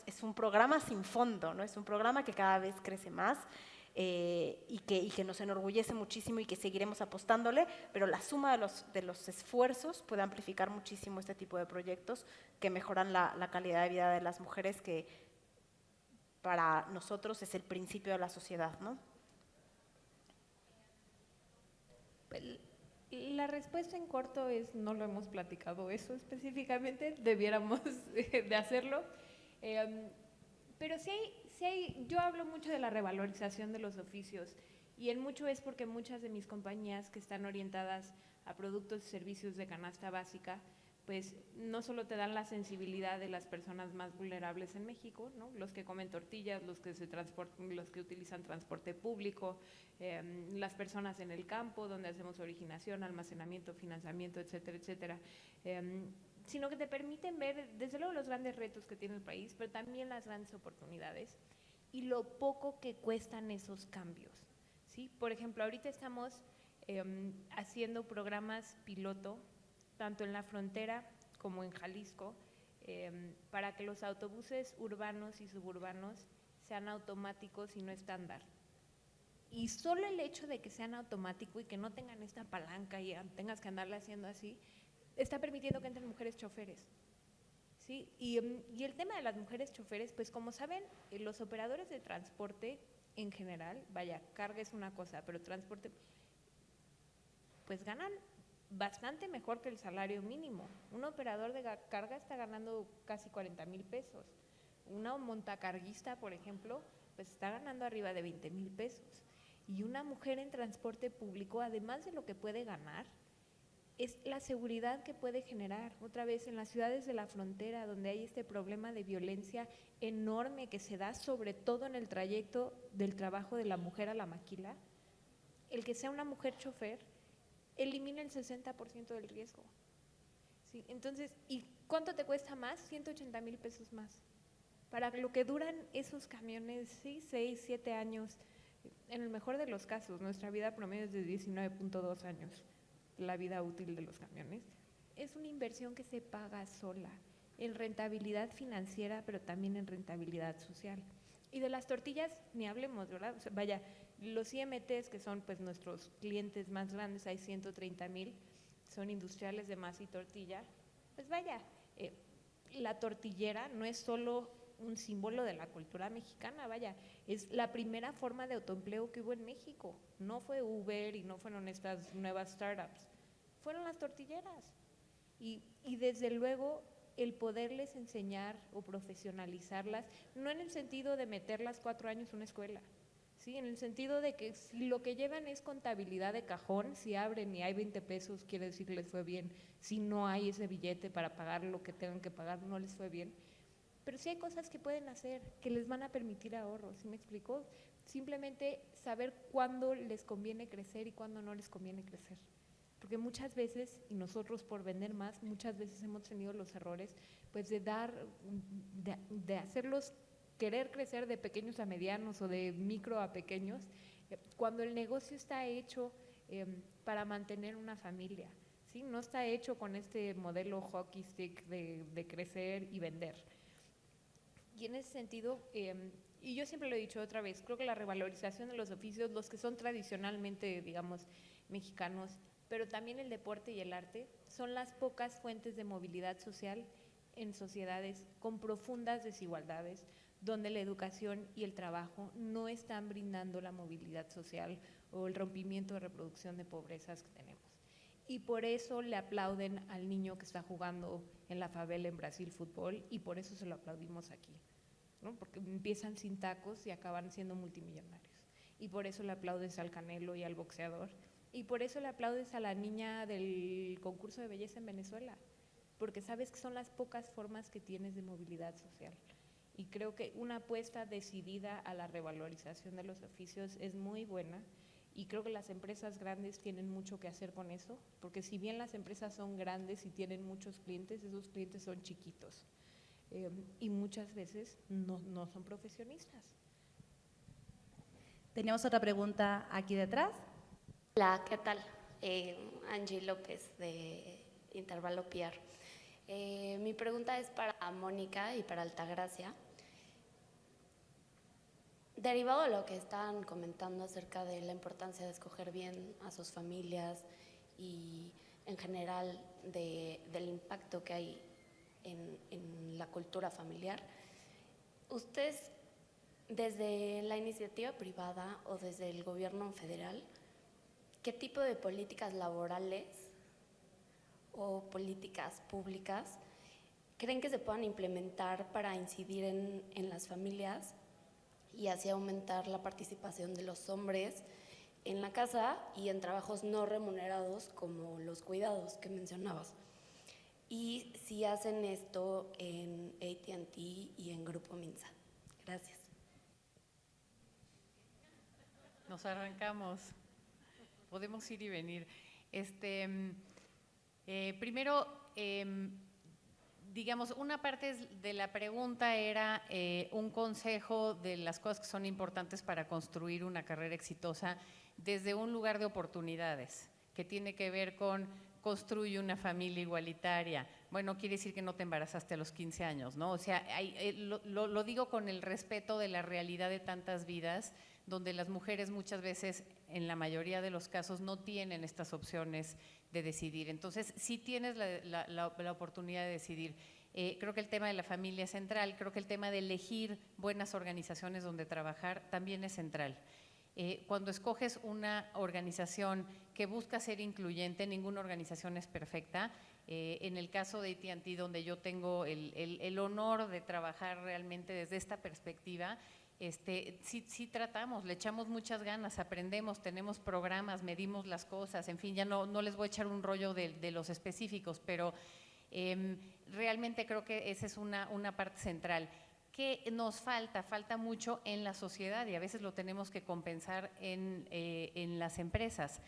es un programa sin fondo, ¿no? Es un programa que cada vez crece más. Y que nos enorgullece muchísimo y que seguiremos apostándole, pero la suma de los esfuerzos puede amplificar muchísimo este tipo de proyectos que mejoran la calidad de vida de las mujeres, que para nosotros es el principio de la sociedad, ¿no? La respuesta en corto es no lo hemos platicado eso específicamente, debiéramos de hacerlo. Pero sí hay, yo hablo mucho de la revalorización de los oficios y en mucho es porque muchas de mis compañías que están orientadas a productos y servicios de canasta básica, pues no solo te dan la sensibilidad de las personas más vulnerables en México, ¿no? Los que comen tortillas, los que utilizan transporte público, las personas en el campo donde hacemos originación, almacenamiento, financiamiento, etcétera, etcétera. Sino que te permiten ver, desde luego, los grandes retos que tiene el país, pero también las grandes oportunidades y lo poco que cuestan esos cambios, ¿sí? Por ejemplo, ahorita estamos haciendo programas piloto, tanto en la frontera como en Jalisco, para que los autobuses urbanos y suburbanos sean automáticos y no estándar. Y solo el hecho de que sean automáticos y que no tengan esta palanca y tengas que andarle haciendo así, está permitiendo que entren mujeres choferes, ¿sí? Y el tema de las mujeres choferes, pues como saben, los operadores de transporte en general, vaya, carga es una cosa, pero transporte, pues ganan bastante mejor que el salario mínimo. Un operador de carga está ganando casi 40,000 pesos. Una montacarguista, por ejemplo, pues está ganando arriba de 20,000 pesos. Y una mujer en transporte público, además de lo que puede ganar, es la seguridad que puede generar. Otra vez, en las ciudades de la frontera, donde hay este problema de violencia enorme que se da sobre todo en el trayecto del trabajo de la mujer a la maquila, el que sea una mujer chofer elimina el 60% del riesgo. ¿Sí? Entonces, ¿y cuánto te cuesta más? 180,000 pesos más. Para lo que duran esos camiones, ¿sí? 6, 7 años, en el mejor de los casos, nuestra vida promedio es de 19.2 años. La vida útil de los camiones, es una inversión que se paga sola, en rentabilidad financiera, pero también en rentabilidad social. Y de las tortillas, ni hablemos, ¿verdad? O sea, vaya, los IMTs, que son pues nuestros clientes más grandes, hay 130,000, son industriales de masa y tortilla, pues vaya, la tortillera no es solo un símbolo de la cultura mexicana, vaya, es la primera forma de autoempleo que hubo en México. No fue Uber y no fueron estas nuevas startups, fueron las tortilleras. Y desde luego el poderles enseñar o profesionalizarlas, no en el sentido de meterlas 4 años en una escuela, ¿sí? En el sentido de que si lo que llevan es contabilidad de cajón, si abren y hay 20 pesos, quiere decir que les fue bien. Si no hay ese billete para pagar lo que tengan que pagar, no les fue bien. Pero sí hay cosas que pueden hacer, que les van a permitir ahorros, ¿sí me explico? Simplemente saber cuándo les conviene crecer y cuándo no les conviene crecer. Porque muchas veces, y nosotros por vender más, muchas veces hemos tenido los errores, pues de hacerlos querer crecer de pequeños a medianos o de micro a pequeños, cuando el negocio está hecho para mantener una familia, ¿sí? No está hecho con este modelo hockey stick de crecer y vender. Y en ese sentido, y yo siempre lo he dicho otra vez, creo que la revalorización de los oficios, los que son tradicionalmente, digamos, mexicanos, pero también el deporte y el arte, son las pocas fuentes de movilidad social en sociedades con profundas desigualdades, donde la educación y el trabajo no están brindando la movilidad social o el rompimiento de reproducción de pobrezas que tenemos. Y por eso le aplauden al niño que está jugando en la favela en Brasil fútbol, y por eso se lo aplaudimos aquí, ¿no? Porque empiezan sin tacos y acaban siendo multimillonarios. Y por eso le aplaudes al Canelo y al boxeador. Y por eso le aplaudes a la niña del concurso de belleza en Venezuela, porque sabes que son las pocas formas que tienes de movilidad social. Y creo que una apuesta decidida a la revalorización de los oficios es muy buena, y creo que las empresas grandes tienen mucho que hacer con eso, porque si bien las empresas son grandes y tienen muchos clientes, esos clientes son chiquitos y muchas veces no son profesionistas. Tenemos otra pregunta aquí detrás. Hola, ¿qué tal? Angie López de Intervalo PR. Mi pregunta es para Mónica y para Altagracia. Derivado de lo que están comentando acerca de la importancia de escoger bien a sus familias y en general del impacto que hay en la cultura familiar, ustedes desde la iniciativa privada o desde el gobierno federal, ¿qué tipo de políticas laborales o políticas públicas creen que se puedan implementar para incidir en las familias y así aumentar la participación de los hombres en la casa y en trabajos no remunerados como los cuidados que mencionabas? Y si hacen esto en AT&T y en Grupo Minsa. Gracias. Nos arrancamos. Podemos ir y venir. Primero, digamos, una parte de la pregunta era un consejo de las cosas que son importantes para construir una carrera exitosa desde un lugar de oportunidades, que tiene que ver con construye una familia igualitaria. Bueno, quiere decir que no te embarazaste a los 15 años, ¿no? O sea, lo digo con el respeto de la realidad de tantas vidas, donde las mujeres muchas veces, en la mayoría de los casos, no tienen estas opciones de decidir. Entonces, sí tienes la oportunidad de decidir. Creo que el tema de la familia es central, creo que el tema de elegir buenas organizaciones donde trabajar también es central. Cuando escoges una organización que busca ser incluyente, ninguna organización es perfecta. En el caso de AT&T, donde yo tengo el honor de trabajar realmente desde esta perspectiva, sí tratamos, le echamos muchas ganas, aprendemos, tenemos programas, medimos las cosas, en fin, ya no les voy a echar un rollo de los específicos, pero realmente creo que esa es una parte central. ¿Qué nos falta? Falta mucho en la sociedad y a veces lo tenemos que compensar en las empresas.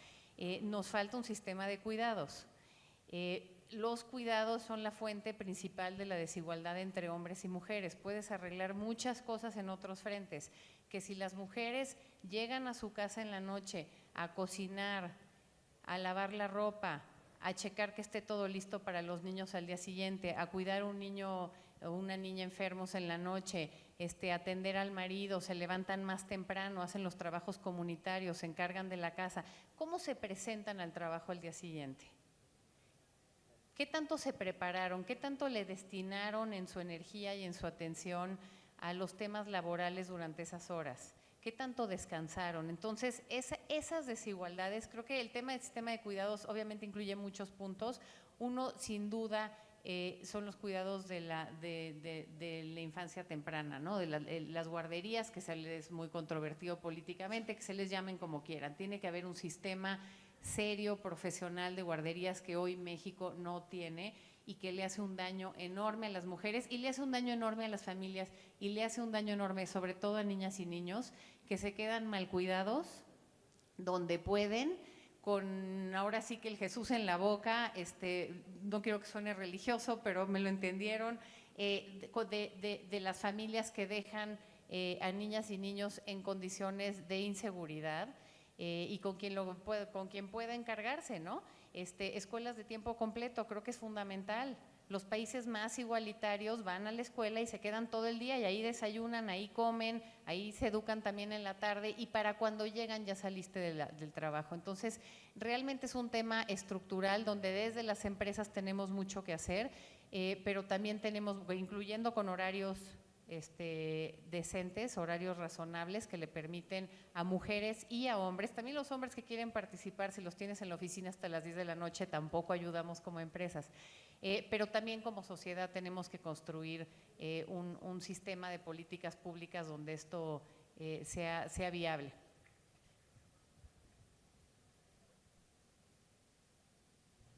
Nos falta un sistema de cuidados. Los cuidados son la fuente principal de la desigualdad entre hombres y mujeres. Puedes arreglar muchas cosas en otros frentes, que si las mujeres llegan a su casa en la noche a cocinar, a lavar la ropa, a checar que esté todo listo para los niños al día siguiente, a cuidar a un niño o una niña enfermos en la noche, atender al marido, se levantan más temprano, hacen los trabajos comunitarios, se encargan de la casa. ¿Cómo se presentan al trabajo al día siguiente? ¿Qué tanto se prepararon? ¿Qué tanto le destinaron en su energía y en su atención a los temas laborales durante esas horas? ¿Qué tanto descansaron? Entonces, esas desigualdades, creo que el tema del sistema de cuidados obviamente incluye muchos puntos. Uno, sin duda, son los cuidados de la infancia temprana, ¿no? De las guarderías, que se les es muy controvertido políticamente, que se les llamen como quieran. Tiene que haber un sistema serio, profesional de guarderías que hoy México no tiene y que le hace un daño enorme a las mujeres y le hace un daño enorme a las familias y le hace un daño enorme sobre todo a niñas y niños que se quedan mal cuidados donde pueden, con ahora sí que el Jesús en la boca, no quiero que suene religioso, pero me lo entendieron, de las familias que dejan a niñas y niños en condiciones de inseguridad y con quien pueda encargarse, ¿no? Escuelas de tiempo completo, creo que es fundamental. Los países más igualitarios van a la escuela y se quedan todo el día y ahí desayunan, ahí comen, ahí se educan también en la tarde y para cuando llegan ya saliste del trabajo. Entonces, realmente es un tema estructural donde desde las empresas tenemos mucho que hacer, pero también tenemos, incluyendo con horarios decentes, horarios razonables que le permiten a mujeres y a hombres, también los hombres que quieren participar, si los tienes en la oficina hasta las 10 de la noche, tampoco ayudamos como empresas. Pero también como sociedad tenemos que construir un sistema de políticas públicas donde esto sea viable.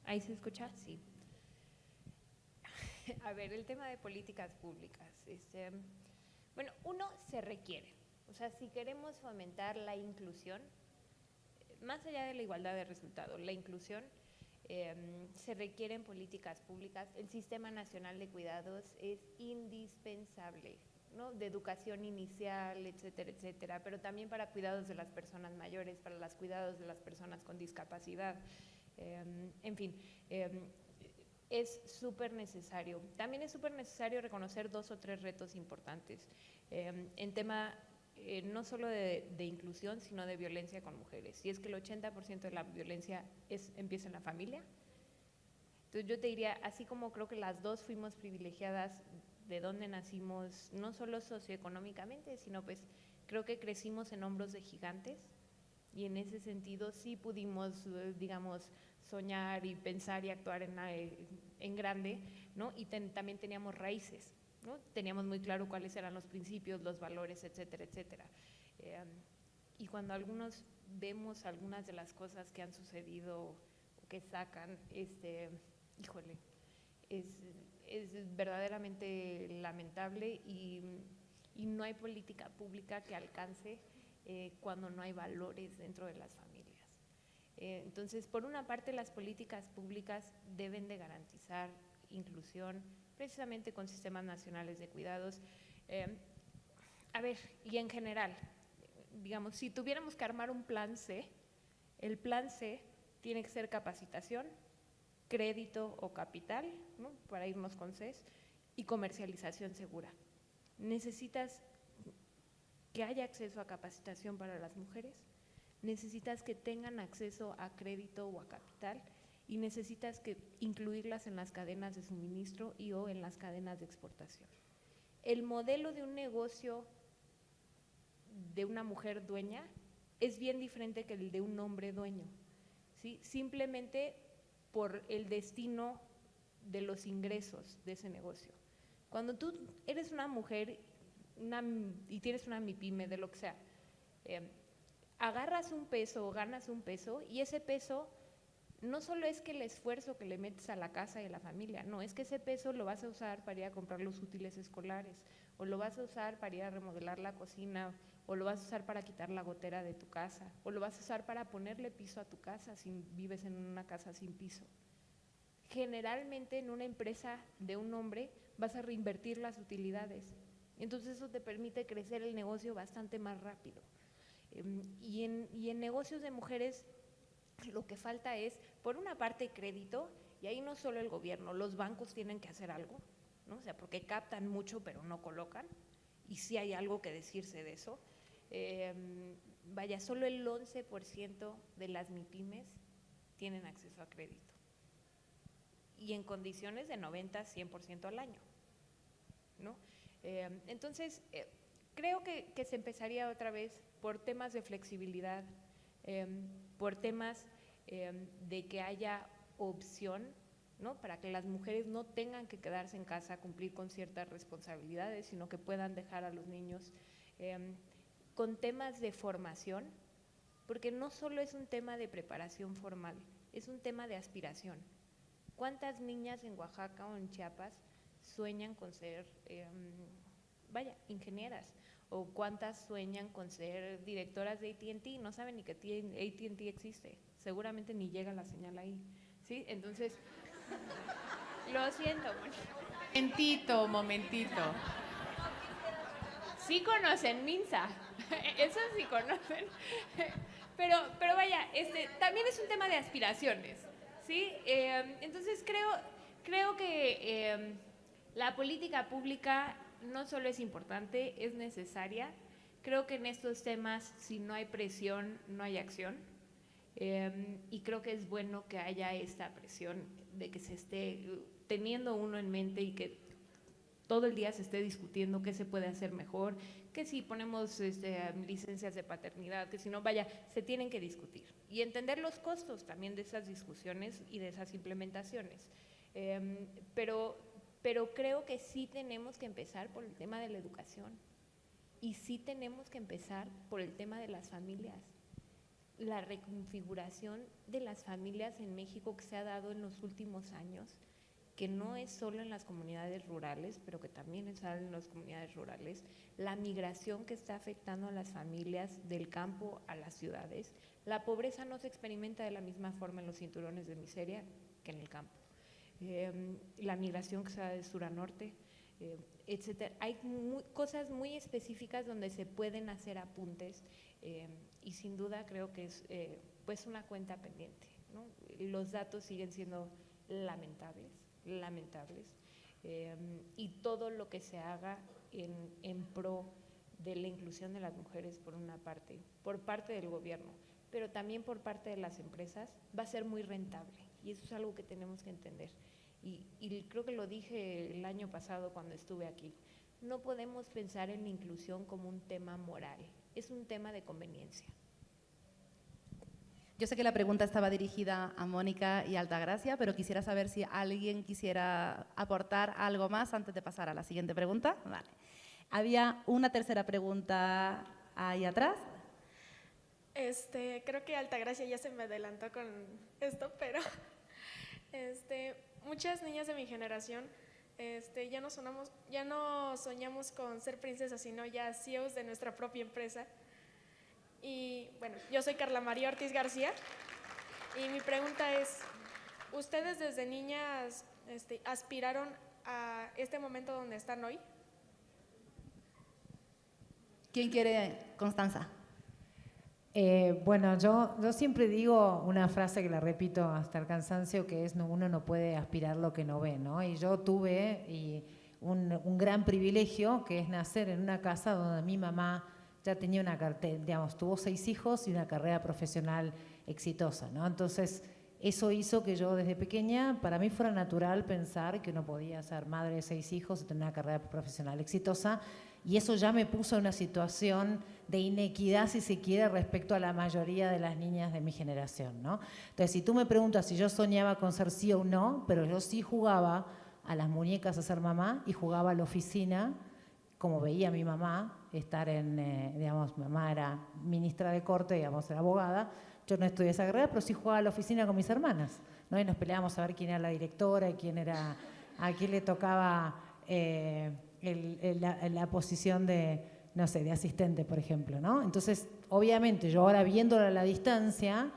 ¿Ahí se escucha? Sí. A ver, el tema de políticas públicas. Bueno, uno se requiere. O sea, si queremos fomentar la inclusión, más allá de la igualdad de resultados, la inclusión, se requieren políticas públicas. El Sistema Nacional de Cuidados es indispensable, ¿no? De educación inicial, etcétera, etcétera, pero también para cuidados de las personas mayores, para los cuidados de las personas con discapacidad, en fin, es súper necesario. También es súper necesario reconocer 2 o 3 retos importantes en tema no solo de inclusión, sino de violencia con mujeres. Y es que el 80% de la violencia empieza en la familia. Entonces yo te diría, así como creo que las dos fuimos privilegiadas de donde nacimos, no solo socioeconómicamente, sino pues creo que crecimos en hombros de gigantes y en ese sentido sí pudimos, digamos, soñar y pensar y actuar en grande, ¿no? Y también teníamos raíces, ¿no? Teníamos muy claro cuáles eran los principios, los valores, etcétera, etcétera. Y cuando algunos vemos algunas de las cosas que han sucedido o que sacan, híjole, es verdaderamente lamentable y no hay política pública que alcance cuando no hay valores dentro de las familias. Entonces, por una parte, las políticas públicas deben de garantizar inclusión, precisamente con sistemas nacionales de cuidados. A ver, y en general, digamos, si tuviéramos que armar un plan C, el plan C tiene que ser capacitación, crédito o capital, ¿no? Para irnos con Cs, y comercialización segura. Necesitas que haya acceso a capacitación para las mujeres, necesitas que tengan acceso a crédito o a capital y necesitas que incluirlas en las cadenas de suministro y o en las cadenas de exportación. El modelo de un negocio de una mujer dueña es bien diferente que el de un hombre dueño, ¿sí? Simplemente por el destino de los ingresos de ese negocio. Cuando tú eres una mujer y tienes una MIPYME, de lo que sea, agarras un peso o ganas un peso y ese peso no solo es que el esfuerzo que le metes a la casa y a la familia, no, es que ese peso lo vas a usar para ir a comprar los útiles escolares, o lo vas a usar para ir a remodelar la cocina, o lo vas a usar para quitar la gotera de tu casa, o lo vas a usar para ponerle piso a tu casa si vives en una casa sin piso. Generalmente en una empresa de un hombre vas a reinvertir las utilidades, entonces eso te permite crecer el negocio bastante más rápido. Y en negocios de mujeres lo que falta es, por una parte, crédito, y ahí no solo el gobierno, los bancos tienen que hacer algo, ¿no? O sea, porque captan mucho pero no colocan, y sí hay algo que decirse de eso. Vaya, solo el 11% de las MIPYMES tienen acceso a crédito, y en condiciones de 90-100% al año, ¿no? Entonces, creo que se empezaría otra vez por temas de flexibilidad, por temas de que haya opción, ¿no? Para que las mujeres no tengan que quedarse en casa a cumplir con ciertas responsabilidades, sino que puedan dejar a los niños, con temas de formación, porque no solo es un tema de preparación formal, es un tema de aspiración. ¿Cuántas niñas en Oaxaca o en Chiapas sueñan con ser, ingenieras? ¿O cuántas sueñan con ser directoras de AT&T? No saben ni que AT&T existe, seguramente ni llega la señal ahí, ¿sí? Entonces, Lo siento, Moni. Momentito. Sí conocen Minsa, eso sí conocen. Pero vaya, también es un tema de aspiraciones, ¿sí? Entonces creo que la política pública no solo es importante, es necesaria. Creo que en estos temas, si no hay presión, no hay acción. Y creo que es bueno que haya esta presión de que se esté teniendo uno en mente y que todo el día se esté discutiendo qué se puede hacer mejor, que si ponemos licencias de paternidad, que si no, vaya, se tienen que discutir y entender los costos también de esas discusiones y de esas implementaciones. Pero creo que sí tenemos que empezar por el tema de la educación y sí tenemos que empezar por el tema de las familias. La reconfiguración de las familias en México que se ha dado en los últimos años, que no es solo en las comunidades rurales, pero que también es en las comunidades rurales, la migración que está afectando a las familias del campo a las ciudades. La pobreza no se experimenta de la misma forma en los cinturones de miseria que en el campo. La migración que se da de sur a norte, etcétera. Hay cosas muy específicas donde se pueden hacer apuntes y sin duda creo que es pues una cuenta pendiente, ¿no? Los datos siguen siendo lamentables y todo lo que se haga en pro de la inclusión de las mujeres por una parte, por parte del gobierno, pero también por parte de las empresas, va a ser muy rentable y eso es algo que tenemos que entender. Y creo que lo dije el año pasado cuando estuve aquí, no podemos pensar en la inclusión como un tema moral, es un tema de conveniencia. Yo sé que la pregunta estaba dirigida a Mónica y Altagracia, pero quisiera saber si alguien quisiera aportar algo más antes de pasar a la siguiente pregunta. Vale. Había una tercera pregunta ahí atrás. Creo que Altagracia ya se me adelantó con esto, pero muchas niñas de mi generación ya no soñamos con ser princesas, sino ya CEOs de nuestra propia empresa. Y bueno, yo soy Carla María Ortiz García y mi pregunta es, ¿ustedes desde niñas aspiraron a este momento donde están hoy? ¿Quién quiere? Constanza. Bueno, yo siempre digo una frase que la repito hasta el cansancio, que es uno no puede aspirar lo que no ve, ¿no? Y yo tuve un gran privilegio, que es nacer en una casa donde mi mamá ya tenía una cartera, digamos, tuvo 6 hijos y una carrera profesional exitosa, ¿no? Entonces, eso hizo que yo desde pequeña, para mí fuera natural pensar que uno podía ser madre de 6 hijos y tener una carrera profesional exitosa, y eso ya me puso en una situación de inequidad, si se quiere, respecto a la mayoría de las niñas de mi generación, ¿no? Entonces, si tú me preguntas si yo soñaba con ser sí o no, pero yo sí jugaba a las muñecas a ser mamá y jugaba a la oficina, como veía a mi mamá estar digamos, mi mamá era ministra de corte, digamos, era abogada, yo no estudié esa carrera, pero sí jugaba a la oficina con mis hermanas, ¿no? Y nos peleábamos a ver quién era la directora y a quién le tocaba la posición de, no sé, de asistente, por ejemplo, ¿no? Entonces, obviamente, yo ahora viéndolo a la distancia,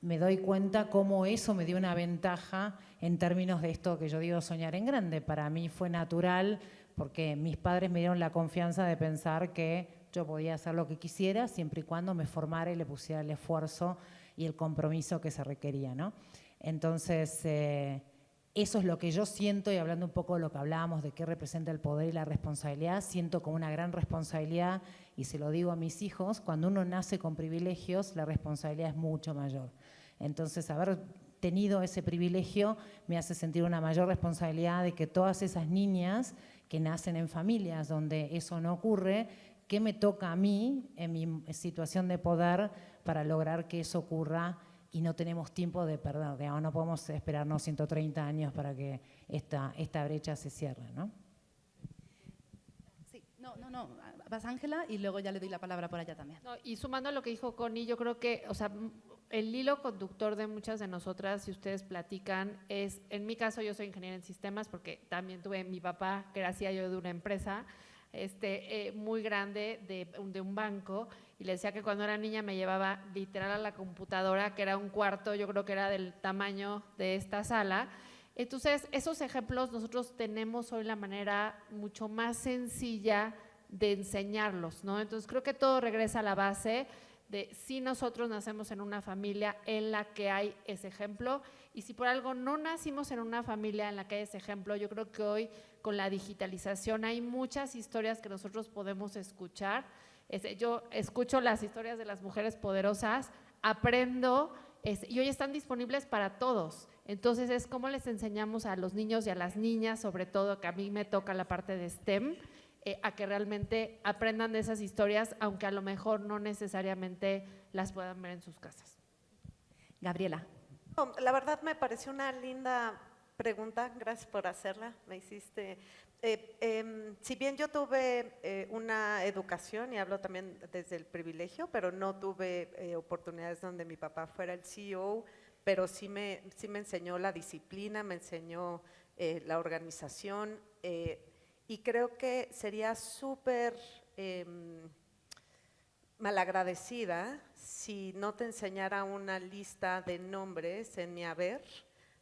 me doy cuenta cómo eso me dio una ventaja en términos de esto que yo digo soñar en grande. Para mí fue natural, porque mis padres me dieron la confianza de pensar que yo podía hacer lo que quisiera siempre y cuando me formara y le pusiera el esfuerzo y el compromiso que se requería, ¿no? Entonces, eso es lo que yo siento, y hablando un poco de lo que hablábamos de qué representa el poder y la responsabilidad, siento como una gran responsabilidad, y se lo digo a mis hijos, cuando uno nace con privilegios, la responsabilidad es mucho mayor. Entonces, haber tenido ese privilegio me hace sentir una mayor responsabilidad de que todas esas niñas que nacen en familias donde eso no ocurre, ¿qué me toca a mí en mi situación de poder para lograr que eso ocurra? Y no tenemos tiempo de perder, digamos, no podemos esperarnos 130 años para que esta brecha se cierre, ¿no? Sí, no, vas Ángela y luego ya le doy la palabra por allá también. No, y sumando a lo que dijo Connie, yo creo que, o sea, el hilo conductor de muchas de nosotras, si ustedes platican, es, en mi caso yo soy ingeniera en sistemas porque también tuve mi papá, que era CEO de una empresa muy grande de un banco, y le decía que cuando era niña me llevaba literal a la computadora, que era un cuarto, yo creo que era del tamaño de esta sala, Entonces, esos ejemplos nosotros tenemos hoy la manera mucho más sencilla de enseñarlos, ¿no? Entonces, creo que todo regresa a la base de si nosotros nacemos en una familia en la que hay ese ejemplo, y si por algo no nacimos en una familia en la que hay ese ejemplo, yo creo que hoy con la digitalización hay muchas historias que nosotros podemos escuchar. Yo escucho las historias de las mujeres poderosas, aprendo, y hoy están disponibles para todos. Entonces es cómo les enseñamos a los niños y a las niñas, sobre todo, que a mí me toca la parte de STEM, a que realmente aprendan de esas historias, aunque a lo mejor no necesariamente las puedan ver en sus casas. Gabriela. La verdad me pareció una linda pregunta, gracias por hacerla, me hiciste… si bien yo tuve una educación, y hablo también desde el privilegio, pero no tuve oportunidades donde mi papá fuera el CEO, pero sí me enseñó la disciplina, me enseñó la organización, y creo que sería súper malagradecida si no te enseñara una lista de nombres en mi haber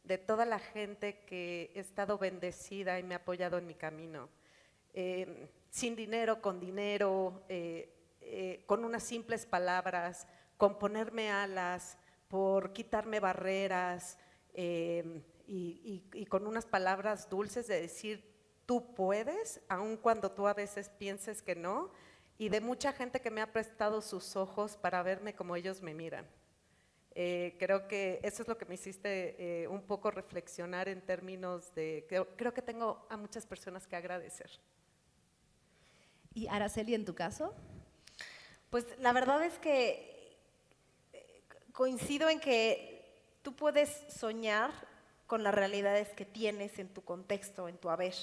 de toda la gente que he estado bendecida y me ha apoyado en mi camino, sin dinero, con dinero, con unas simples palabras, con ponerme alas, por quitarme barreras, y con unas palabras dulces de decir, tú puedes, aun cuando tú a veces pienses que no, y de mucha gente que me ha prestado sus ojos para verme como ellos me miran. Creo que eso es lo que me hiciste un poco reflexionar en términos de, creo que tengo a muchas personas que agradecer. ¿Y Araceli, en tu caso? Pues la verdad es que coincido en que tú puedes soñar con las realidades que tienes en tu contexto, en tu haber.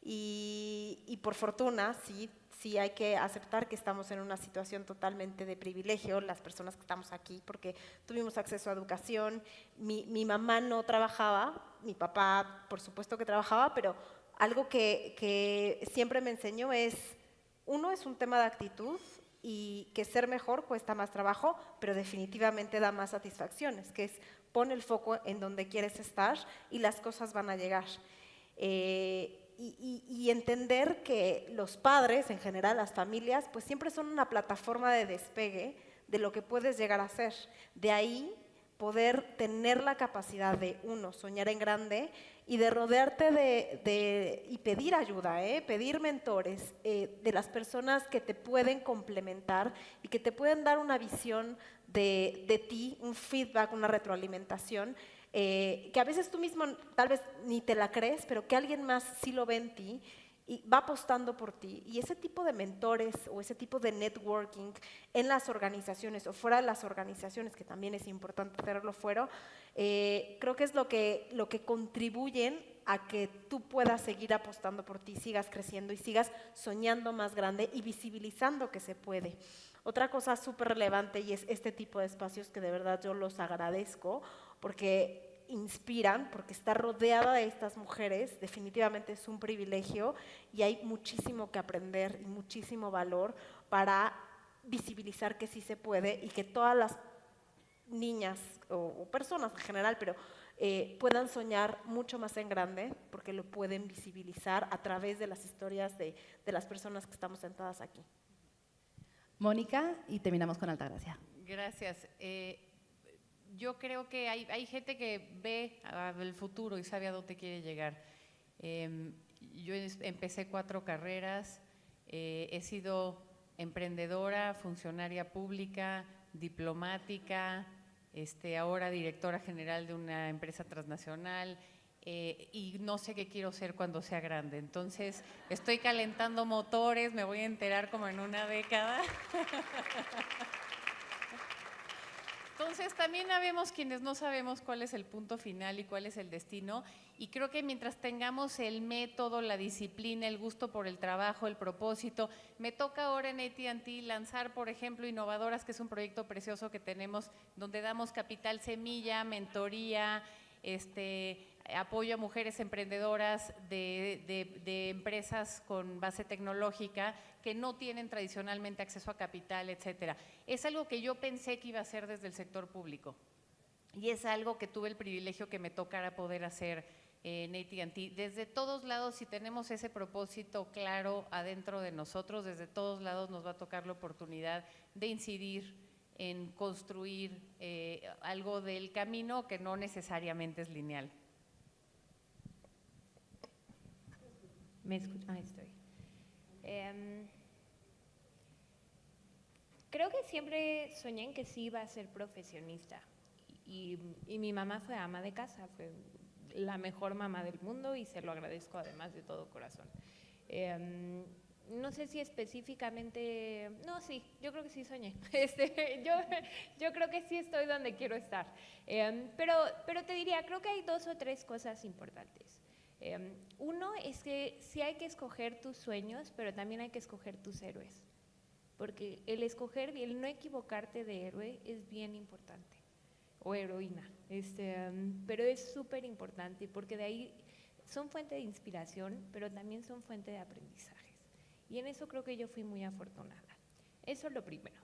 Y por fortuna, sí hay que aceptar que estamos en una situación totalmente de privilegio, las personas que estamos aquí, porque tuvimos acceso a educación. Mi mamá no trabajaba, mi papá por supuesto que trabajaba, pero algo que siempre me enseñó es, uno, es un tema de actitud, y que ser mejor cuesta más trabajo, pero definitivamente da más satisfacciones, que es pon el foco en donde quieres estar y las cosas van a llegar. Y entender que los padres, en general las familias, pues siempre son una plataforma de despegue de lo que puedes llegar a ser. De ahí poder tener la capacidad de, uno, soñar en grande, y de rodearte y pedir ayuda, pedir mentores, de las personas que te pueden complementar y que te pueden dar una visión de ti, un feedback, una retroalimentación, que a veces tú mismo tal vez ni te la crees, pero que alguien más sí lo ve en ti y va apostando por ti. Y ese tipo de mentores o ese tipo de networking en las organizaciones o fuera de las organizaciones, que también es importante tenerlo fuera, creo que es lo que contribuyen a que tú puedas seguir apostando por ti, sigas creciendo y sigas soñando más grande y visibilizando que se puede. Otra cosa súper relevante, y es este tipo de espacios que de verdad yo los agradezco, porque inspiran, porque estar rodeada de estas mujeres definitivamente es un privilegio, y hay muchísimo que aprender y muchísimo valor para visibilizar que sí se puede, y que todas las niñas o personas en general, pero puedan soñar mucho más en grande, porque lo pueden visibilizar a través de las historias de las personas que estamos sentadas aquí. Mónica, y terminamos con Altagracia. Gracias. Yo creo que hay gente que ve el futuro y sabe a dónde quiere llegar. Yo empecé 4 carreras, he sido emprendedora, funcionaria pública, diplomática, ahora directora general de una empresa transnacional, y no sé qué quiero ser cuando sea grande. Entonces, estoy calentando motores, me voy a enterar como en una década. Entonces, también habemos quienes no sabemos cuál es el punto final y cuál es el destino, y creo que mientras tengamos el método, la disciplina, el gusto por el trabajo, el propósito. Me toca ahora en AT&T lanzar, por ejemplo, Innovadoras, que es un proyecto precioso que tenemos, donde damos capital semilla, mentoría, apoyo a mujeres emprendedoras de empresas con base tecnológica que no tienen tradicionalmente acceso a capital, etcétera. Es algo que yo pensé que iba a hacer desde el sector público, y es algo que tuve el privilegio que me tocara poder hacer en AT&T. Desde todos lados, si tenemos ese propósito claro adentro de nosotros, desde todos lados nos va a tocar la oportunidad de incidir en construir algo del camino que no necesariamente es lineal. ¿Me escucho? Ahí estoy. Creo que siempre soñé en que sí iba a ser profesionista y mi mamá fue ama de casa, fue la mejor mamá del mundo y se lo agradezco además de todo corazón. No sé si específicamente, no, sí, yo creo que sí soñé. Yo creo que sí estoy donde quiero estar. Pero te diría, creo que hay 2 o 3 cosas importantes. Uno es que sí hay que escoger tus sueños, pero también hay que escoger tus héroes. Porque el escoger y el no equivocarte de héroe es bien importante, o heroína, pero es súper importante porque de ahí son fuente de inspiración, pero también son fuente de aprendizajes. Y en eso creo que yo fui muy afortunada. Eso es lo primero.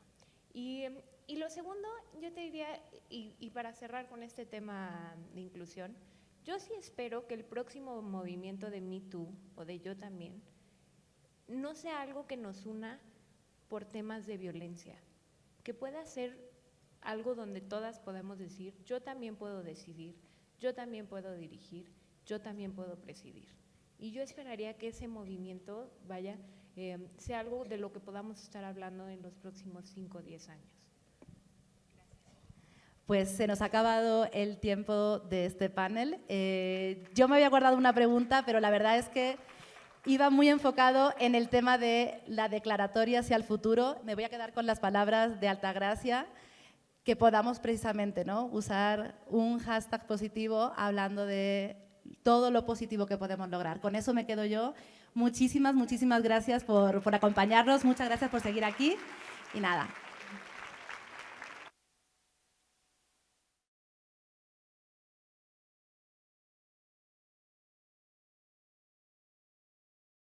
Y lo segundo, yo te diría, y para cerrar con este tema de inclusión, yo sí espero que el próximo movimiento de Me Too, o de Yo También, no sea algo que nos una por temas de violencia, que pueda ser algo donde todas podamos decir, yo también puedo decidir, yo también puedo dirigir, yo también puedo presidir. Y yo esperaría que ese movimiento, sea algo de lo que podamos estar hablando en los próximos 5 o 10 años. Pues se nos ha acabado el tiempo de este panel. Yo me había guardado una pregunta, pero la verdad es que iba muy enfocado en el tema de la declaratoria hacia el futuro. Me voy a quedar con las palabras de Altagracia, que podamos precisamente, ¿no?, usar un hashtag positivo hablando de todo lo positivo que podemos lograr. Con eso me quedo yo. Muchísimas gracias por acompañarnos, muchas gracias por seguir aquí y nada,